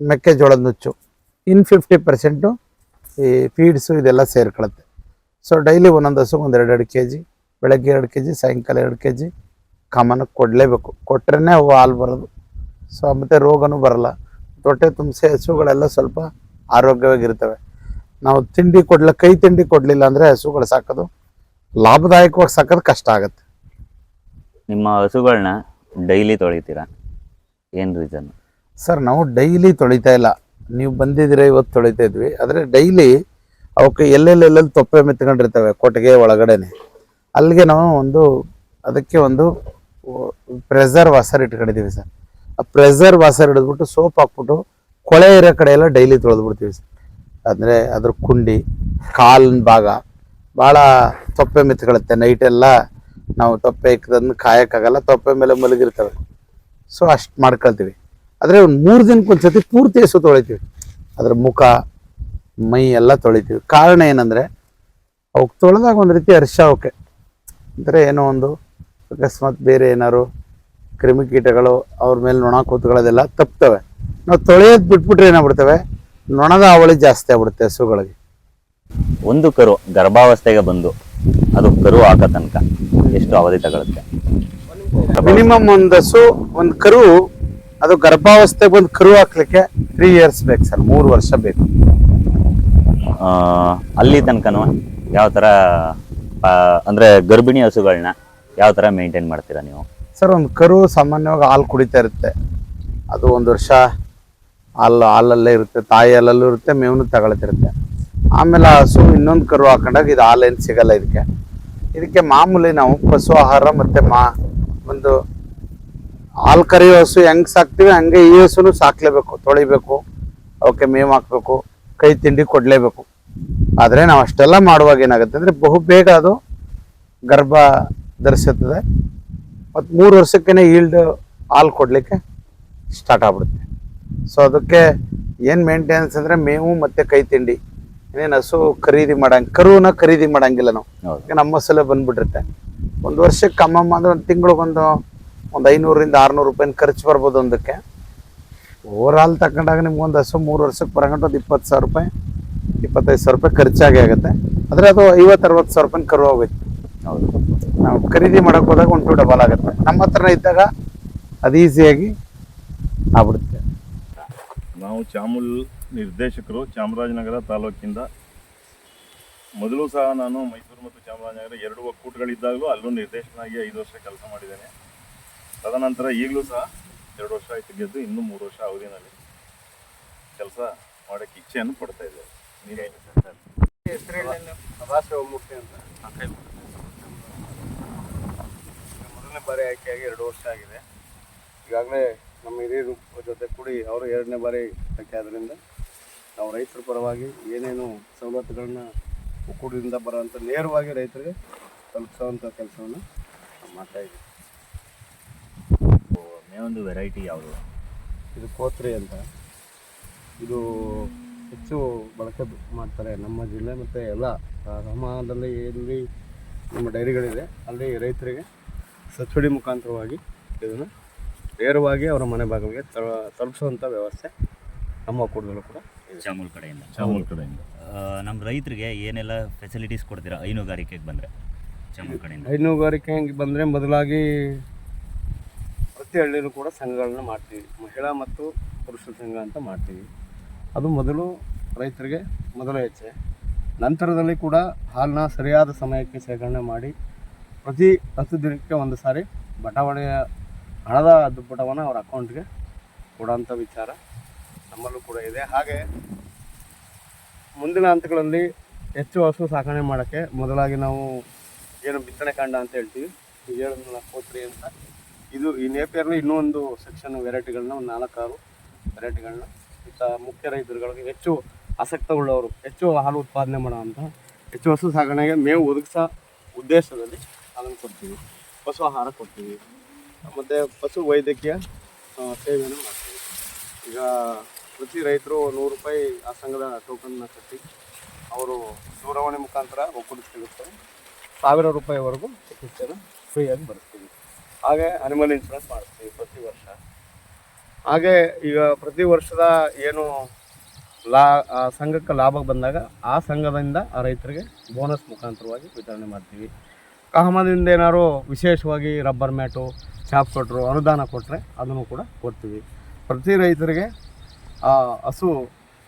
ಮೆಕ್ಕೆಜೋಳದ ನುಚ್ಚು, ಇನ್ನು 50% ಈ ಫೀಡ್ಸು ಇದೆಲ್ಲ ಸೇರ್ಕೊಳ್ಳುತ್ತೆ. ಸೊ ಡೈಲಿ ಒಂದೊಂದು ಹಸು 1-2 kg, ಬೆಳಗ್ಗೆ 2 kg, ಸಾಯಂಕಾಲ 2 kg ಕಾಮನಕ್ಕೆ ಕೊಡಲೇಬೇಕು. ಕೊಟ್ರೇ ಅವು ಹಾಲು ಬರೋದು. ಸೊ ಮತ್ತು ರೋಗನೂ ಬರಲ್ಲ. ಹೊಟ್ಟೆ ತುಂಬಿಸಿ ಹಸುಗಳೆಲ್ಲ ಸ್ವಲ್ಪ ಆರೋಗ್ಯವಾಗಿರ್ತವೆ. ನಾವು ತಿಂಡಿ ಕೈ ತಿಂಡಿ ಕೊಡಲಿಲ್ಲ ಅಂದರೆ ಹಸುಗಳು ಸಾಕೋದು ಲಾಭದಾಯಕವಾಗಿ ಸಾಕೋದು ಕಷ್ಟ ಆಗುತ್ತೆ. ನಿಮ್ಮ ಹಸುಗಳನ್ನ ಡೈಲಿ ತೊಳಿತೀರಾ? ಏನು ರೀಸನ್? ಸರ್ ನಾವು ಡೈಲಿ ತೊಳಿತಾ ಇಲ್ಲ, ನೀವು ಬಂದಿದ್ದೀರಾ ಇವತ್ತು ತೊಳಿತಾ ಇದ್ವಿ. ಆದರೆ ಡೈಲಿ ಅವಕ್ಕೆ ಎಲ್ಲೆಲ್ಲಿ ತೊಪ್ಪೆ ಮೆತ್ಕೊಂಡಿರ್ತವೆ ಕೊಟ್ಟಿಗೆ ಒಳಗಡೆನೆ, ಅಲ್ಲಿಗೆ ನಾವು ಅದಕ್ಕೆ ಒಂದು ಪ್ರೆಸರ್ ವಾಸರ್ ಇಟ್ಕೊಂಡಿದ್ದೀವಿ ಸರ್. ಆ ಪ್ರೆಸರ್ ವಾಸರ್ ಹಿಡಿದ್ಬಿಟ್ಟು ಸೋಪ್ ಹಾಕ್ಬಿಟ್ಟು ಕೊಳೆ ಇರೋ ಕಡೆ ಎಲ್ಲ ಡೈಲಿ ತೊಳೆದ್ಬಿಡ್ತೀವಿ ಸರ್. ಅಂದರೆ ಅದ್ರ ಕುಂಡಿ ಕಾಲಿನ ಭಾಗ ಭಾಳ ತೊಪ್ಪೆ ಮೆತ್ಕೊಳ್ಳುತ್ತೆ. ನೈಟೆಲ್ಲ ನಾವು ತೊಪ್ಪೆ ಇಕ್ಕದನ್ನು ಕಾಯೋಕ್ಕಾಗಲ್ಲ, ತೊಪ್ಪೆ ಮೇಲೆ ಮಲಗಿರ್ತವೆ. ಸೊ ಅಷ್ಟು ಮಾಡ್ಕೊಳ್ತೀವಿ. ಆದರೆ ಒಂದು 3 ದಿನಕ್ಕೆ ಒಂದ್ಸತಿ ಪೂರ್ತಿ ಹಸು ತೊಳಿತೀವಿ. ಅದ್ರ ಮುಖ ಮೈ ಎಲ್ಲ ತೊಳಿತೀವಿ. ಕಾರಣ ಏನಂದರೆ ಅವಕ್ಕೆ ತೊಳೆದಾಗ ಒಂದು ರೀತಿ ಹರ್ಷ ಅವಕ್ಕೆ, ಅಂದರೆ ಏನೋ ಒಂದು ಅಕಸ್ಮಾತ್ ಬೇರೆ ಏನಾದ್ರು ಕ್ರಿಮಿಕೀಟಗಳು ಅವ್ರ ಮೇಲೆ ನೊಣ ಕೂತ್ಕೊಳ್ಳೋದೆಲ್ಲ ತಪ್ತವೆ. ನಾವು ತೊಳೆಯೋದು ಬಿಟ್ಬಿಟ್ರೆ ಏನಾಗ್ಬಿಡ್ತವೆ, ನೊಣದ ಹಾವಳಿ ಜಾಸ್ತಿ ಆಗ್ಬಿಡುತ್ತೆ ಹಸುಗಳಿಗೆ. ಒಂದು ಕರು ಗರ್ಭಾವಸ್ಥೆಗೆ ಬಂದು ಅದು ಕರು ಹಾಕೋ ತನಕ ಎಷ್ಟು ಅವಧಿ ತಗೊಳುತ್ತೆ? ಮಿನಿಮಮ್ ಒಂದು ಕರು ಅದು ಗರ್ಭಾವಸ್ಥೆಗೆ ಬಂದು ಕರು ಹಾಕ್ಲಿಕ್ಕೆ 3 ಇಯರ್ಸ್ ಬೇಕು ಸರ್, 3 ವರ್ಷ ಬೇಕು. ಅಲ್ಲಿ ತನಕನೂ ಯಾವ ಥರ ಅಂದರೆ ಗರ್ಭಿಣಿ ಹಸುಗಳನ್ನ ಯಾವ ಥರ ಮೇಂಟೈನ್ ಮಾಡ್ತೀರಾ ನೀವು? ಸರ್ ಒಂದು ಕರು ಸಾಮಾನ್ಯವಾಗಿ ಹಾಲು ಕುಡಿತಾ ಇರುತ್ತೆ, ಅದು 1 ವರ್ಷ ಹಾಲಲ್ಲೇ ಇರುತ್ತೆ, ತಾಯಿ ಹಾಲಲ್ಲೂ ಇರುತ್ತೆ, ಮೇವನು ತಗೊಳ್ತಿರುತ್ತೆ. ಆಮೇಲೆ ಆ ಹಸು ಇನ್ನೊಂದು ಕರು ಹಾಕೊಂಡಾಗ ಇದು ಹಾಲೇನು ಸಿಗಲ್ಲ. ಇದಕ್ಕೆ ಮಾಮೂಲಿ ನಾವು ಪಶು ಆಹಾರ ಮತ್ತು ಒಂದು ಹಾಲು ಕರೆಯೋ ಹಸು ಹೆಂಗೆ ಸಾಕ್ತೀವಿ ಹಂಗೆ ಈ ಹಸುನು ಸಾಕ್ಲೇಬೇಕು, ತೊಳಿಬೇಕು, ಅವಕ್ಕೆ ಮೇವು ಹಾಕಬೇಕು, ಕೈ ತಿಂಡಿ ಕೊಡಲೇಬೇಕು. ಆದರೆ ನಾವು ಅಷ್ಟೆಲ್ಲ ಮಾಡುವಾಗ ಏನಾಗುತ್ತೆ ಅಂದರೆ ಬಹುಬೇಗ ಅದು ಗರ್ಭ ಧರಿಸುತ್ತದೆ ಮತ್ತು 3 ವರ್ಷಕ್ಕೇ ಈಲ್ಡ್ ಹಾಲು ಕೊಡಲಿಕ್ಕೆ ಸ್ಟಾರ್ಟ್ ಆಗ್ಬಿಡುತ್ತೆ. ಸೊ ಅದಕ್ಕೆ ಏನು ಮೇಂಟೆನೆನ್ಸ್ ಅಂದರೆ ಮೇವು ಮತ್ತು ಕೈ ತಿಂಡಿ. ಇನ್ನೇನು ಹಸು ಕರುವನ್ನ ಖರೀದಿ ಮಾಡಂಗಿಲ್ಲ ನಾವು, ನಮ್ಮ ಹಸಲ್ಲೇ ಬಂದ್ಬಿಟ್ಟಿರುತ್ತೆ. 1 ವರ್ಷಕ್ಕೆ ಕಮ್ಮಮ್ಮ ಅಂದರೆ ಒಂದು ತಿಂಗಳಿಗೊಂದು 500ರಿಂದ 600 ರೂಪಾಯಿನ ಖರ್ಚು ಬರ್ಬೋದು ಒಂದಕ್ಕೆ. ಓವರ್ ಆಲ್ ತಗೊಂಡಾಗ ನಿಮ್ಗೊಂದು ಹಸು 3 ವರ್ಷಕ್ಕೆ ಬರೋಂಗಂಟ ಒಂದು 20,000 ರೂಪಾಯಿ 25,000 ರೂಪಾಯಿ ಖರ್ಚಾಗೇ ಆಗುತ್ತೆ. ಆದರೆ ಅದು 50-60 ಸಾವಿರ ರೂಪಾಯಿನ ಕರು ಹೋಗುತ್ತೆ. ಹೌದು, ನಾವು ಖರೀದಿ ಮಾಡೋಕೆ ಹೋದಾಗ 1-2 ಡಬಲ್ ಆಗುತ್ತೆ. ನಮ್ಮ ಹತ್ರನೇ ಇದ್ದಾಗ ಅದು ಈಸಿಯಾಗಿ ಆಗ್ಬಿಡುತ್ತೆ. ನಾವು ಚಾಮುಲ್ ನಿರ್ದೇಶಕರು, ಚಾಮರಾಜನಗರ ತಾಲೂಕಿಂದ. ಮೊದಲು ಸಹ ನಾನು ಮೈಸೂರು ಮತ್ತು ಚಾಮರಾಜನಗರ 2 ಒಕ್ಕೂಟಗಳಿದ್ದಾಗಲೂ ಅಲ್ಲೂ ನಿರ್ದೇಶಕನಾಗಿ 5 ವರ್ಷ ಕೆಲಸ ಮಾಡಿದ್ದೇನೆ. ತದನಂತರ ಈಗಲೂ ಸಹ 2 ವರ್ಷ ಆಯ್ತು ಗೆದ್ದು, ಇನ್ನೂ 3 ವರ್ಷ ಅವಧಿನಲ್ಲಿ ಕೆಲಸ ಮಾಡೋಕ್ಕೆ ಇಚ್ಛೆಯನ್ನು ಪಡ್ತಾ ಇದ್ದೇವೆ. ಮೊದಲನೇ ಬಾರಿ ಆಯ್ಕೆಯಾಗಿ 2 ವರ್ಷ ಆಗಿದೆ. ಈಗಾಗಲೇ ನಮ್ಮ ಹಿರಿಯರು ಜೊತೆ ಕೂಡಿ ಅವರು 2ನೇ ಬಾರಿ ಆಯ್ಕೆ ಆದ್ದರಿಂದ ನಾವು ರೈತರ ಪರವಾಗಿ ಏನೇನು ಸವಲತ್ತುಗಳನ್ನ ಒಕ್ಕೂಟದಿಂದ ಬರೋಂಥ ನೇರವಾಗಿ ರೈತರಿಗೆ ತಲುಪಿಸೋವಂಥ ಕೆಲಸವನ್ನು ಮಾಡ್ತಾಯಿದ್ದೀವಿ. ಮೇವೊಂದು ವೆರೈಟಿ ಯಾವುದು? ಇದು ಕೋತ್ರಿ ಅಂತ. ಇದು ಹೆಚ್ಚು ಬಳಕೆ ಮಾಡ್ತಾರೆ ನಮ್ಮ ಜಿಲ್ಲೆ ಮತ್ತು ಎಲ್ಲ ಗ್ರಾಮದಲ್ಲಿ ಎಲ್ಲಿ ನಮ್ಮ ಡೈರಿಗಳಿದೆ ಅಲ್ಲಿ ರೈತರಿಗೆ ಸಬ್ಸಿಡಿ ಮುಖಾಂತರವಾಗಿ ಇದನ್ನು ನೇರವಾಗಿ ಅವರ ಮನೆ ಬಾಗಿಲಿಗೆ ತಲುಪಿಸುವಂಥ ವ್ಯವಸ್ಥೆ ನಮ್ಮ ಒಕ್ಕೂಟದಲ್ಲೂ ಕೂಡ ಚಾಮೂಲ್ ಕಡೆಯಿಂದ. ನಮ್ಮ ರೈತರಿಗೆ ಏನೆಲ್ಲ ಫೆಸಿಲಿಟೀಸ್ ಕೊಡ್ತೀರಾ ಹೈನುಗಾರಿಕೆಗೆ ಬಂದರೆ ಚಾಮೂಲ್ ಕಡೆಯಿಂದ? ಹೈನುಗಾರಿಕೆಗೆ ಬಂದರೆ ಮೊದಲಾಗಿ ಪ್ರತಿ ಹಳ್ಳಿಯಲ್ಲೂ ಕೂಡ ಸಂಘಗಳನ್ನ ಮಾಡ್ತೀವಿ. ಮಹಿಳಾ ಮತ್ತು ಪುರುಷರ ಸಂಘ ಅಂತ ಮಾಡ್ತೀವಿ. ಅದು ಮೊದಲು ರೈತರಿಗೆ ಮೊದಲ ಹೆಜ್ಜೆ. ನಂತರದಲ್ಲಿ ಕೂಡ ಹಾಲನ್ನ ಸರಿಯಾದ ಸಮಯಕ್ಕೆ ಶೇಖರಣೆ ಮಾಡಿ ಪ್ರತಿ 10 ದಿನಕ್ಕೆ ಒಂದು ಸಾರಿ ಬಟಾವಣೆಯ ಹಣದ ದುಪ್ಪಟವನ್ನು ಅವ್ರ ಅಕೌಂಟ್ಗೆ ಕೊಡೋಂಥ ವಿಚಾರ ನಮ್ಮಲ್ಲೂ ಕೂಡ ಇದೆ. ಹಾಗೆ ಮುಂದಿನ ಹಂತಗಳಲ್ಲಿ ಹೆಚ್ಚು ಹಸು ಸಾಕಣೆ ಮಾಡೋಕ್ಕೆ ಮೊದಲಾಗಿ ನಾವು ಏನು ಬಿತ್ತನೆ ಕಾಂಡ ಅಂತ ಹೇಳ್ತೀವಿ, ಈಗ ಹೇಳಿದ್ನಲ್ಲ ಕೋತ್ರಿ ಅಂತ, ಇದು ಈ ನೇಪಿಯರ್ಲಿ ಇನ್ನೂ ಒಂದು ಸೆಕ್ಷನ್ ವೆರೈಟಿಗಳನ್ನ ಒಂದು 4-6 ವೆರೈಟಿಗಳನ್ನ ಇಂಥ ಮುಖ್ಯ ರೈತರುಗಳಿಗೆ ಹೆಚ್ಚು ಆಸಕ್ತವುಳ್ಳವರು ಹೆಚ್ಚು ಹಾಲು ಉತ್ಪಾದನೆ ಮಾಡೋವಂಥ ಹೆಚ್ಚು ಹಸು ಸಾಗಣೆಗೆ ಮೇವು ಒದಗಿಸೋ ಉದ್ದೇಶದಲ್ಲಿ ಅದನ್ನು ಕೊಡ್ತೀವಿ. ಪಶು ಆಹಾರ ಕೊಡ್ತೀವಿ ಮತ್ತು ಪಶು ವೈದ್ಯಕೀಯ ಸೇವೆಯನ್ನು ಮಾಡ್ತೀವಿ. ಈಗ ಪ್ರತಿ ರೈತರು 100 ರೂಪಾಯಿ ಆ ಸಂಘದ ಟೋಕನ್ನ ಕಟ್ಟಿ ಅವರು ದೂರವಾಣಿ ಮುಖಾಂತರ ಒಕ್ಕೂಟಕ್ಕೆ ಸಿಗುತ್ತಾರೆ. 1000 ರೂಪಾಯಿವರೆಗೂ ಚಿಕಿತ್ಸೆನ ಫ್ರೀಯಾಗಿ ಬರೆಸ್ತೀವಿ. ಹಾಗೆ ಅನಿಮಲ್ ಇನ್ಶೂರೆನ್ಸ್ ಮಾಡಿಸ್ತೀವಿ ಪ್ರತಿ ವರ್ಷ. ಹಾಗೆ ಈಗ ಪ್ರತಿ ವರ್ಷದ ಏನು ಸಂಘಕ್ಕೆ ಲಾಭ ಬಂದಾಗ ಆ ಸಂಘದಿಂದ ಆ ರೈತರಿಗೆ ಬೋನಸ್ ಮುಖಾಂತರವಾಗಿ ವಿತರಣೆ ಮಾಡ್ತೀವಿ. ಕಾಮದಿಂದ ಏನಾದ್ರು ವಿಶೇಷವಾಗಿ ರಬ್ಬರ್ ಮ್ಯಾಟು ಚಾಪ್ ಕೊಟ್ಟರು ಅನುದಾನ ಕೊಟ್ಟರೆ ಅದನ್ನು ಕೂಡ ಕೊಡ್ತೀವಿ. ಪ್ರತಿ ರೈತರಿಗೆ ಆ ಹಸು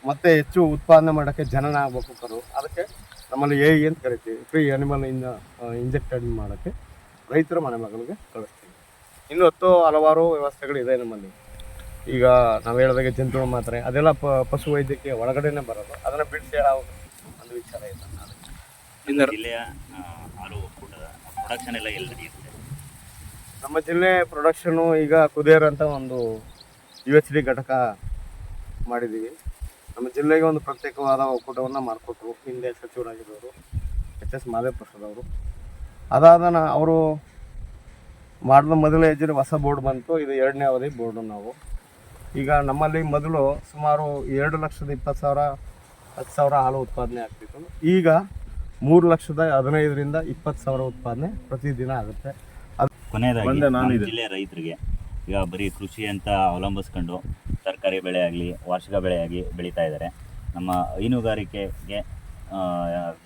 ಮತ್ತೆ ಹೆಚ್ಚು ಉತ್ಪಾದನೆ ಮಾಡೋಕ್ಕೆ ಜನನ ಆಗಬೇಕು ಕರು. ಅದಕ್ಕೆ ನಮ್ಮಲ್ಲಿ ಎ ಅಂತ ಕರಿತೀವಿ, ಫ್ರೀ ಅನಿಮಲ್ ಇಂಜೆಕ್ಟೆಡ್ ಮಾಡೋಕ್ಕೆ ರೈತರ ಮನೆ ಮಗಳಿಗೆ ಕಳಿಸ್ತೀವಿ. ಇನ್ನು ಹಲವಾರು ವ್ಯವಸ್ಥೆಗಳಿದೆ ನಮ್ಮಲ್ಲಿ. ಈಗ ನಾವು ಹೇಳಿದಾಗೆ ಜಂತುಳ ಮಾತ್ರೆ ಅದೆಲ್ಲ ಪಶು ವೈದ್ಯಕೀಯ ಒಳಗಡೆನೇ ಬರೋದು, ಅದನ್ನು ಬಿಡಿಸಿ ಒಂದು ವಿಚಾರ ಇಲ್ಲ. ಜಿಲ್ಲೆಯ ಹಾಲು ಒಕ್ಕೂಟದ ಪ್ರೊಡಕ್ಷನ್ ಎಲ್ಲ ಎಲ್ಲಿ ನಡೆಯುತ್ತೆ? ನಮ್ಮ ಜಿಲ್ಲೆ ಪ್ರೊಡಕ್ಷನು ಈಗ ಕುದೇರ್ ಅಂತ ಒಂದು UHD ಘಟಕ ಮಾಡಿದ್ದೀವಿ. ನಮ್ಮ ಜಿಲ್ಲೆಗೆ ಒಂದು ಪ್ರತ್ಯೇಕವಾದ ಒಕ್ಕೂಟವನ್ನು ಮಾಡಿಕೊಟ್ರು ಹಿಂದೆ ಸಚಿವರಾಗಿರೋರು HS ಮಾದೇವಪ್ರಸಾದ್ ಅವರು. ಅದಾದ ಅವರು ಮಾಡಿದ ಮೊದಲ ಹೆಜ್ಜೆ ಹೊಸ ಬೋರ್ಡ್ ಬಂತು, ಇದು 2ನೇ ಅವಧಿ ಬೋರ್ಡು. ನಾವು ಈಗ ನಮ್ಮಲ್ಲಿ ಮೊದಲು ಸುಮಾರು 2,20,000 10,000 ಹಾಲು ಉತ್ಪಾದನೆ ಆಗ್ತಿತ್ತು. ಈಗ 3,15,000ರಿಂದ 20,000 ಉತ್ಪಾದನೆ ಪ್ರತಿದಿನ ಆಗುತ್ತೆ. ಕೊನೆಯದಾಗಿ ನಮ್ಮ ಜಿಲ್ಲೆಯ ರೈತರಿಗೆ ಈಗ ಬರೀ ಕೃಷಿ ಅಂತ ಅವಲಂಬಿಸ್ಕೊಂಡು ತರಕಾರಿ ಬೆಳೆ ಆಗಲಿ ವಾರ್ಷಿಕ ಬೆಳೆಯಾಗಿ ಬೆಳೀತಾ ಇದ್ದಾರೆ. ನಮ್ಮ ಹೈನುಗಾರಿಕೆಗೆ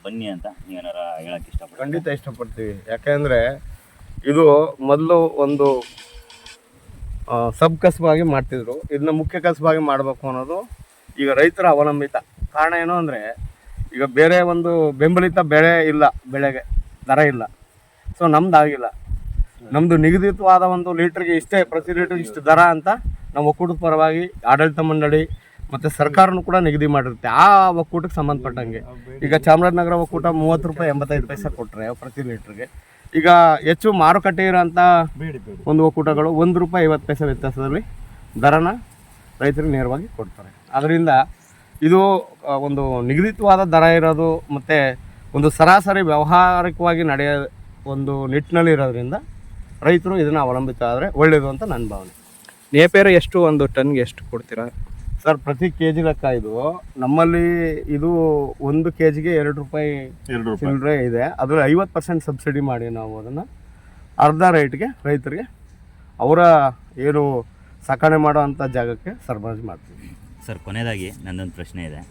ಬನ್ನಿ ಅಂತ ನೀವೇನಾರ ಹೇಳಕ್ಕೆ ಇಷ್ಟಪಡ್ತೀವಿ? ಖಂಡಿತ ಇಷ್ಟಪಡ್ತೀವಿ. ಯಾಕೆಂದರೆ ಇದು ಮೊದಲು ಒಂದು ಸಬ್ ಕಸಬಾಗಿ ಮಾಡ್ತಿದ್ರು, ಇದನ್ನ ಮುಖ್ಯ ಕಸಬಾಗಿ ಮಾಡಬೇಕು ಅನ್ನೋದು ಈಗ ರೈತರ ಅವಲಂಬಿತ. ಕಾರಣ ಏನು ಅಂದರೆ ಈಗ ಬೇರೆ ಒಂದು ಬೆಂಬಲಿತ ಬೆಳೆ ಇಲ್ಲ, ಬೆಳೆಗೆ ದರ ಇಲ್ಲ. ಸೊ ನಮ್ದು ಆಗಿಲ್ಲ, ನಮ್ಮದು ನಿಗದಿತವಾದ ಒಂದು ಲೀಟ್ರಿಗೆ ಇಷ್ಟೇ, ಪ್ರತಿ ಲೀಟ್ರಿಗೆ ಇಷ್ಟು ದರ ಅಂತ ನಾವು ಒಕ್ಕೂಟದ ಪರವಾಗಿ ಆಡಳಿತ ಮಂಡಳಿ ಮತ್ತು ಸರ್ಕಾರನೂ ಕೂಡ ನಿಗದಿ ಮಾಡಿರುತ್ತೆ ಆ ಒಕ್ಕೂಟಕ್ಕೆ ಸಂಬಂಧಪಟ್ಟಂಗೆ. ಈಗ ಚಾಮರಾಜನಗರ ಒಕ್ಕೂಟ 30 ರೂಪಾಯಿ 85 ಪೈಸೆ ಕೊಟ್ಟರೆ ಪ್ರತಿ ಲೀಟ್ರಿಗೆ. ಈಗ ಹೆಚ್ಚು ಮಾರುಕಟ್ಟೆ ಇರೋಂಥ ಒಂದು ಒಕ್ಕೂಟಗಳು 1 ರೂಪಾಯಿ 50 ಪೈಸೆ ವ್ಯತ್ಯಾಸದಲ್ಲಿ ದರನ ರೈತರಿಗೆ ನೇರವಾಗಿ ಕೊಡ್ತಾರೆ. ಅದರಿಂದ ಇದು ಒಂದು ನಿಗದಿತವಾದ ದರ ಇರೋದು ಮತ್ತು ಒಂದು ಸರಾಸರಿ ವ್ಯಾವಹಾರಿಕವಾಗಿ ನಡೆಯೋ ಒಂದು ನಿಟ್ಟಿನಲ್ಲಿ ಇರೋದ್ರಿಂದ ರೈತರು ಇದನ್ನು ಅವಲಂಬಿತ ಆದರೆ ಒಳ್ಳೆಯದು ಅಂತ ನನ್ನ ಭಾವನೆ. ನೇಪೇರ ಎಷ್ಟು ಒಂದು ಟನ್ಗೆ ಎಷ್ಟು ಕೊಡ್ತೀರಾ ಸರ್? ಪ್ರತಿ ಕೆಜಿ ಲೆಕ್ಕ ಇದು ನಮ್ಮಲ್ಲಿ. ಇದು 1 ಕೆಜಿಗೆ 2 ರೂಪಾಯಿ ಚಿಲ್ಲರೆ ಇದೆ. ಅದರ 50% ಸಬ್ಸಿಡಿ ಮಾಡಿ ನಾವು ಅದನ್ನು ಅರ್ಧ ರೇಟ್ಗೆ ರೈತರಿಗೆ ಅವರ ಏನು ಸಾಕಣೆ ಮಾಡೋ ಅಂಥ ಜಾಗಕ್ಕೆ ಸರಬರಾಜು ಮಾಡ್ತೀವಿ. ಸರ್, ಕೊನೆಯದಾಗಿ ನನ್ನೊಂದು ಪ್ರಶ್ನೆ ಇದೆ.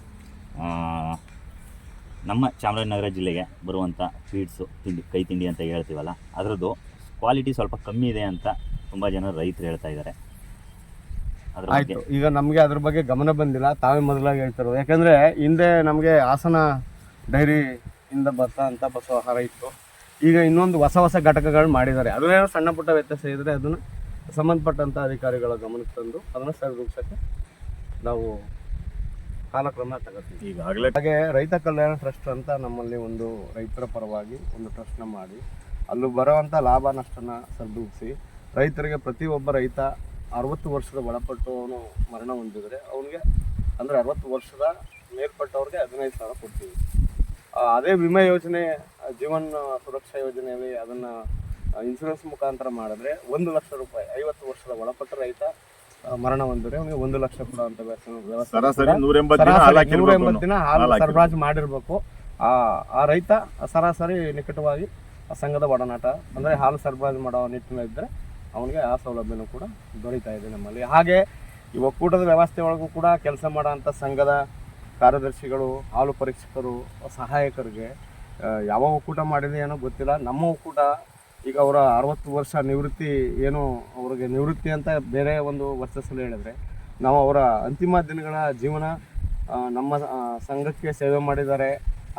ನಮ್ಮ ಚಾಮರಾಜನಗರ ಜಿಲ್ಲೆಗೆ ಬರುವಂಥ ಫೀಡ್ಸು ಕೈ ತಿಂಡಿ ಅಂತ ಹೇಳ್ತೀವಲ್ಲ, ಅದರದ್ದು ಕ್ವಾಲಿಟಿ ಸ್ವಲ್ಪ ಕಮ್ಮಿ ಇದೆ ಅಂತ ತುಂಬ ಜನ ರೈತರು ಹೇಳ್ತಾ ಇದ್ದಾರೆ. ಆಯಿತು, ಈಗ ನಮಗೆ ಅದ್ರ ಬಗ್ಗೆ ಗಮನ ಬಂದಿಲ್ಲ, ತಾವೇ ಮೊದಲಾಗಿ ಹೇಳ್ತಿರೋದು. ಯಾಕಂದರೆ ಹಿಂದೆ ನಮಗೆ ಹಾಸನ ಡೈರಿಯಿಂದ ಅಂತ ಬಸವ ಆಹಾರ ಇತ್ತು. ಈಗ ಇನ್ನೊಂದು ಹೊಸ ಘಟಕಗಳು ಮಾಡಿದ್ದಾರೆ. ಅದನ್ನೇನೋ ಸಣ್ಣ ಪುಟ್ಟ ವ್ಯತ್ಯಾಸ ಇದ್ದರೆ ಅದನ್ನು ಸಂಬಂಧಪಟ್ಟಂಥ ಅಧಿಕಾರಿಗಳ ಗಮನಕ್ಕೆ ತಂದು ಅದನ್ನು ಸರಿದೂಗಿಸೋಕ್ಕೆ ನಾವು ಕಾಲಕ್ರಮ ತಗೋತೀವಿ. ಈಗಾಗಲೇ ಹಾಗೆ ರೈತ ಕಲ್ಯಾಣ ಟ್ರಸ್ಟ್ ಅಂತ ನಮ್ಮಲ್ಲಿ ಒಂದು ರೈತರ ಪರವಾಗಿ ಒಂದು ಟ್ರಸ್ಟ್ನ ಮಾಡಿ ಅಲ್ಲೂ ಬರೋವಂಥ ಲಾಭ ನಷ್ಟನ ಸರಿದೂಗಿಸಿ ರೈತರಿಗೆ ಪ್ರತಿಯೊಬ್ಬ ರೈತ 60 ವರ್ಷದ ಒಳಪಟ್ಟವನು ಮರಣ ಹೊಂದಿದರೆ ಅವನಿಗೆ ಅಂದರೆ 60 ವರ್ಷದ ಮೇಲ್ಪಟ್ಟವ್ರಿಗೆ 15,000 ಕೊಡ್ತೀವಿ. ಅದೇ ವಿಮೆ ಯೋಜನೆ ಜೀವನ್ ಸುರಕ್ಷಾ ಯೋಜನೆಯಲ್ಲಿ ಅದನ್ನು ಇನ್ಶೂರೆನ್ಸ್ ಮುಖಾಂತರ ಮಾಡಿದ್ರೆ 1 ಲಕ್ಷ ರೂಪಾಯಿ 50 ವರ್ಷದ ಒಳಪಟ್ಟ ರೈತ ಮರಣ ಹೊಂದಿದ್ರೆ ಅವನಿಗೆ 1 ಲಕ್ಷ ಕೊಡುವಂಥ ವ್ಯವಸ್ಥೆ 180 ದಿನ ಹಾಲು ಸರಬರಾಜು ಮಾಡಿರಬೇಕು. ಆ ರೈತ ಸರಾಸರಿ ನಿಕಟವಾಗಿ ಸಂಘದ ಒಡನಾಟ ಅಂದರೆ ಹಾಲು ಸರಬರಾಜು ಮಾಡೋ ನಿಟ್ಟಿನಲ್ಲಿದ್ದರೆ ಅವನಿಗೆ ಆ ಸೌಲಭ್ಯನೂ ಕೂಡ ದೊರೀತಾ ಇದೆ ನಮ್ಮಲ್ಲಿ. ಹಾಗೆ ಈ ಒಕ್ಕೂಟದ ವ್ಯವಸ್ಥೆ ಒಳಗೂ ಕೂಡ ಕೆಲಸ ಮಾಡೋಂಥ ಸಂಘದ ಕಾರ್ಯದರ್ಶಿಗಳು, ಹಾಲು ಪರೀಕ್ಷಕರು, ಸಹಾಯಕರಿಗೆ ಯಾವ ಒಕ್ಕೂಟ ಮಾಡಿದೆ ಏನೋ ಗೊತ್ತಿಲ್ಲ. ನಮ್ಮ ಒಕ್ಕೂಟ ಈಗ ಅವರ 60 ವರ್ಷ ನಿವೃತ್ತಿ ಏನು ಅವ್ರಿಗೆ ನಿವೃತ್ತಿ ಅಂತ ಬೇರೆ ಒಂದು ವರ್ಚಸ್ಸಲ್ಲಿ ಹೇಳಿದ್ರೆ, ನಾವು ಅವರ ಅಂತಿಮ ದಿನಗಳ ಜೀವನ ನಮ್ಮ ಸಂಘಕ್ಕೆ ಸೇವೆ ಮಾಡಿದ್ದಾರೆ.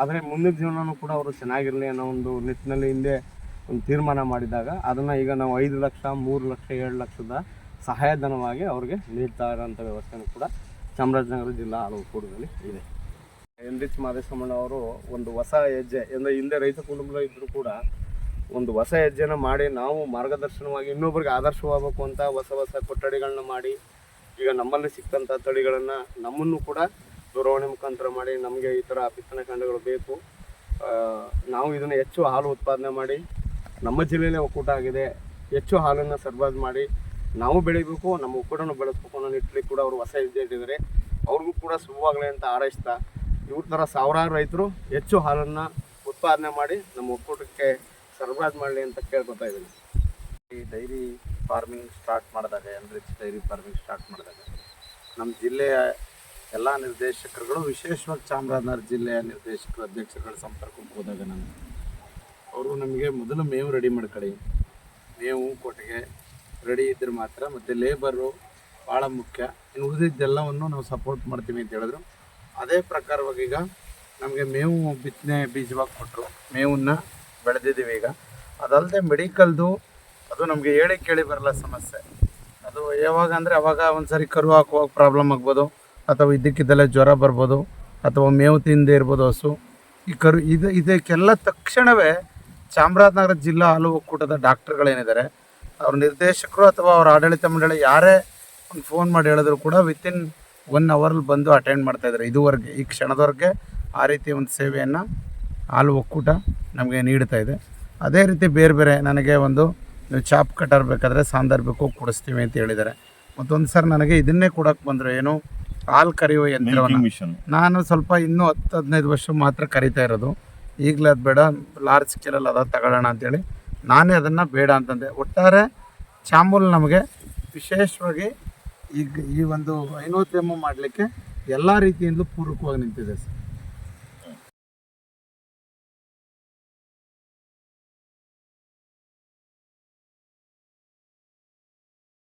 ಆದರೆ ಮುಂದಿನ ಜೀವನನೂ ಕೂಡ ಅವರು ಚೆನ್ನಾಗಿರಲಿ ಅನ್ನೋ ಒಂದು ನಿಟ್ಟಿನಲ್ಲಿ ಹಿಂದೆ ಒಂದು ತೀರ್ಮಾನ ಮಾಡಿದಾಗ ಅದನ್ನು ಈಗ ನಾವು 5 ಲಕ್ಷ 3 ಲಕ್ಷ 7 ಲಕ್ಷದ ಸಹಾಯಧನವಾಗಿ ಅವ್ರಿಗೆ ನೀಡ್ತಾ ಇರೋಂಥ ವ್ಯವಸ್ಥೆನೂ ಕೂಡ ಚಾಮರಾಜನಗರ ಜಿಲ್ಲಾ ಹಾಲು ಒಕ್ಕೂಟದಲ್ಲಿ ಇದೆ. NH ಮಾದೇಶಮ್ಮಣ್ಣ ಅವರು ಒಂದು ಹೊಸ ಹೆಜ್ಜೆ ಅಂದರೆ ಹಿಂದೆ ರೈತ ಕುಟುಂಬ ಇದ್ದರೂ ಕೂಡ ಒಂದು ಹೊಸ ಹೆಜ್ಜೆನ ಮಾಡಿ ನಾವು ಮಾರ್ಗದರ್ಶನವಾಗಿ ಇನ್ನೊಬ್ರಿಗೆ ಆದರ್ಶವಾಗಬೇಕು ಅಂತ ಹೊಸ ಕೊಠಡಿಗಳನ್ನ ಮಾಡಿ ಈಗ ನಮ್ಮಲ್ಲಿ ಸಿಕ್ಕಂಥ ತಳಿಗಳನ್ನು ನಮ್ಮನ್ನು ಕೂಡ ದೂರವಾಣಿ ಮುಖಾಂತರ ಮಾಡಿ ನಮಗೆ ಈ ಥರ ಬಿತ್ತನೆ ಕಾಂಡಗಳು ಬೇಕು, ನಾವು ಇದನ್ನು ಹೆಚ್ಚು ಹಾಲು ಉತ್ಪಾದನೆ ಮಾಡಿ ನಮ್ಮ ಜಿಲ್ಲೆಯಲ್ಲೇ ಒಕ್ಕೂಟ ಆಗಿದೆ, ಹೆಚ್ಚು ಹಾಲನ್ನು ಸರಬರಾಜು ಮಾಡಿ ನಾವು ಬೆಳಿಬೇಕು, ನಮ್ಮ ಒಕ್ಕೂಟನ ಬೆಳೆಸ್ಬೇಕು ಅನ್ನೋ ನಿಟ್ಟಿನಲ್ಲಿ ಕೂಡ ಅವರು ಹೊಸ ಹೆಜ್ಜೆ ಇಟ್ಟಿದ್ದಾರೆ. ಅವ್ರಿಗೂ ಕೂಡ ಶುಭವಾಗಲಿ ಅಂತ ಹಾರೈಸ್ತಾ ಇವ್ರ ಥರ ಸಾವಿರಾರು ರೈತರು ಹೆಚ್ಚು ಹಾಲನ್ನು ಉತ್ಪಾದನೆ ಮಾಡಿ ನಮ್ಮ ಒಕ್ಕೂಟಕ್ಕೆ ಸರಬರಾಜು ಮಾಡಲಿ ಅಂತ ಕೇಳ್ಕೊತಾ ಇದ್ದೀನಿ. ಈ ಡೈರಿ ಫಾರ್ಮಿಂಗ್ ಸ್ಟಾರ್ಟ್ ಮಾಡಿದಾಗ ಎನ್ರಿಚ್ ಡೈರಿ ಫಾರ್ಮಿಂಗ್ ಸ್ಟಾರ್ಟ್ ಮಾಡಿದಾಗ ನಮ್ಮ ಜಿಲ್ಲೆಯ ಎಲ್ಲ ನಿರ್ದೇಶಕರುಗಳು, ವಿಶೇಷವಾಗಿ ಚಾಮರಾಜನಗರ ಜಿಲ್ಲೆಯ ನಿರ್ದೇಶಕರು ಅಧ್ಯಕ್ಷರುಗಳ ಸಂಪರ್ಕಕ್ಕೆ ಹೋದಾಗ ನಾನು ಅವರು ನಮಗೆ ಮೊದಲು ಮೇವು ರೆಡಿ ಮಾಡ್ಕೊಳ್ಳಿ, ಮೇವು ಕೊಟ್ಟಿಗೆ ರೆಡಿ ಇದ್ರೆ ಮಾತ್ರ, ಮತ್ತು ಲೇಬರು ಭಾಳ ಮುಖ್ಯ. ಇನ್ನು ಉಳಿದಿದ್ದೆಲ್ಲವನ್ನು ನಾವು ಸಪೋರ್ಟ್ ಮಾಡ್ತೀವಿ ಅಂತ ಹೇಳಿದ್ರು. ಅದೇ ಪ್ರಕಾರವಾಗಿ ಈಗ ನಮಗೆ ಮೇವು ಬಿತ್ತನೆ ಬೀಜವಾಗಿ ಕೊಟ್ಟರು, ಮೇವನ್ನ ಬೆಳೆದಿದ್ದೀವಿ ಈಗ. ಅದಲ್ಲದೆ ಮೆಡಿಕಲ್ದು ಅದು ನಮಗೆ ಹೇಳಿ ಕೇಳಿ ಬರಲ್ಲ ಸಮಸ್ಯೆ. ಅದು ಯಾವಾಗ ಅಂದರೆ ಅವಾಗ ಒಂದು ಸಾರಿ ಕರು ಹಾಕುವಾಗ ಪ್ರಾಬ್ಲಮ್ ಆಗ್ಬೋದು, ಅಥವಾ ಇದಕ್ಕಿದ್ದಲ್ಲೇ ಜ್ವರ ಬರ್ಬೋದು, ಅಥವಾ ಮೇವು ತಿಂದೇ ಇರ್ಬೋದು ಹಸು. ಈ ಕರು ಇದಕ್ಕೆಲ್ಲ ತಕ್ಷಣವೇ ಚಾಮರಾಜನಗರ ಜಿಲ್ಲಾ ಹಾಲು ಒಕ್ಕೂಟದ ಡಾಕ್ಟರ್ಗಳೇನಿದ್ದಾರೆ ಅವ್ರ ನಿರ್ದೇಶಕರು ಅಥವಾ ಅವ್ರ ಆಡಳಿತ ಮಂಡಳಿ ಯಾರೇ ಒಂದು ಫೋನ್ ಮಾಡಿ ಹೇಳಿದ್ರು ಕೂಡ ವಿತಿನ್ 1 ಅವರಲ್ಲಿ ಬಂದು ಅಟೆಂಡ್ ಮಾಡ್ತಾಯಿದ್ದಾರೆ. ಇದುವರೆಗೆ ಈ ಕ್ಷಣದವರೆಗೆ ಆ ರೀತಿ ಒಂದು ಸೇವೆಯನ್ನು ಹಾಲು ಒಕ್ಕೂಟ ನಮಗೆ ನೀಡ್ತಾ ಇದೆ. ಅದೇ ರೀತಿ ಬೇರೆ ಬೇರೆ ನನಗೆ ಒಂದು ನೀವು ಚಾಪ್ ಕಟ್ಟರ್ ಬೇಕಾದರೆ ಸಾಂದರ್ಭಿಕವಾಗಿ ಕೊಡಿಸ್ತೀವಿ ಅಂತ ಹೇಳಿದ್ದಾರೆ. ಮತ್ತೊಂದು ಸರ್ ನನಗೆ ಇದನ್ನೇ ಕೊಡೋಕೆ ಬಂದರು, ಏನು ಹಾಲು ಕರೆಯುವ ಯಂತ್ರವನ್ನು. ನಾನು ಸ್ವಲ್ಪ ಇನ್ನೂ 10-15 ವರ್ಷ ಮಾತ್ರ ಕರಿತಾ ಇರೋದು. ಈಗಲೇ ಅದು ಬೇಡ, ಲಾರ್ಜ್ ಸ್ಕೇಲಲ್ಲಿ ಅದ ತಗೊಳ್ಳೋಣ ಅಂತೇಳಿ ನಾನೇ ಅದನ್ನು ಬೇಡ ಅಂತಂದೆ. ಒಟ್ಟಾರೆ ಚಾಮೂಲ್ ನಮಗೆ ವಿಶೇಷವಾಗಿ ಈಗ ಈ ಒಂದು ಹೈನೋದ್ಯಮ ಮಾಡಲಿಕ್ಕೆ ಎಲ್ಲ ರೀತಿಯಿಂದಲೂ ಪೂರಕವಾಗಿ ನಿಂತಿದೆ ಸರ್.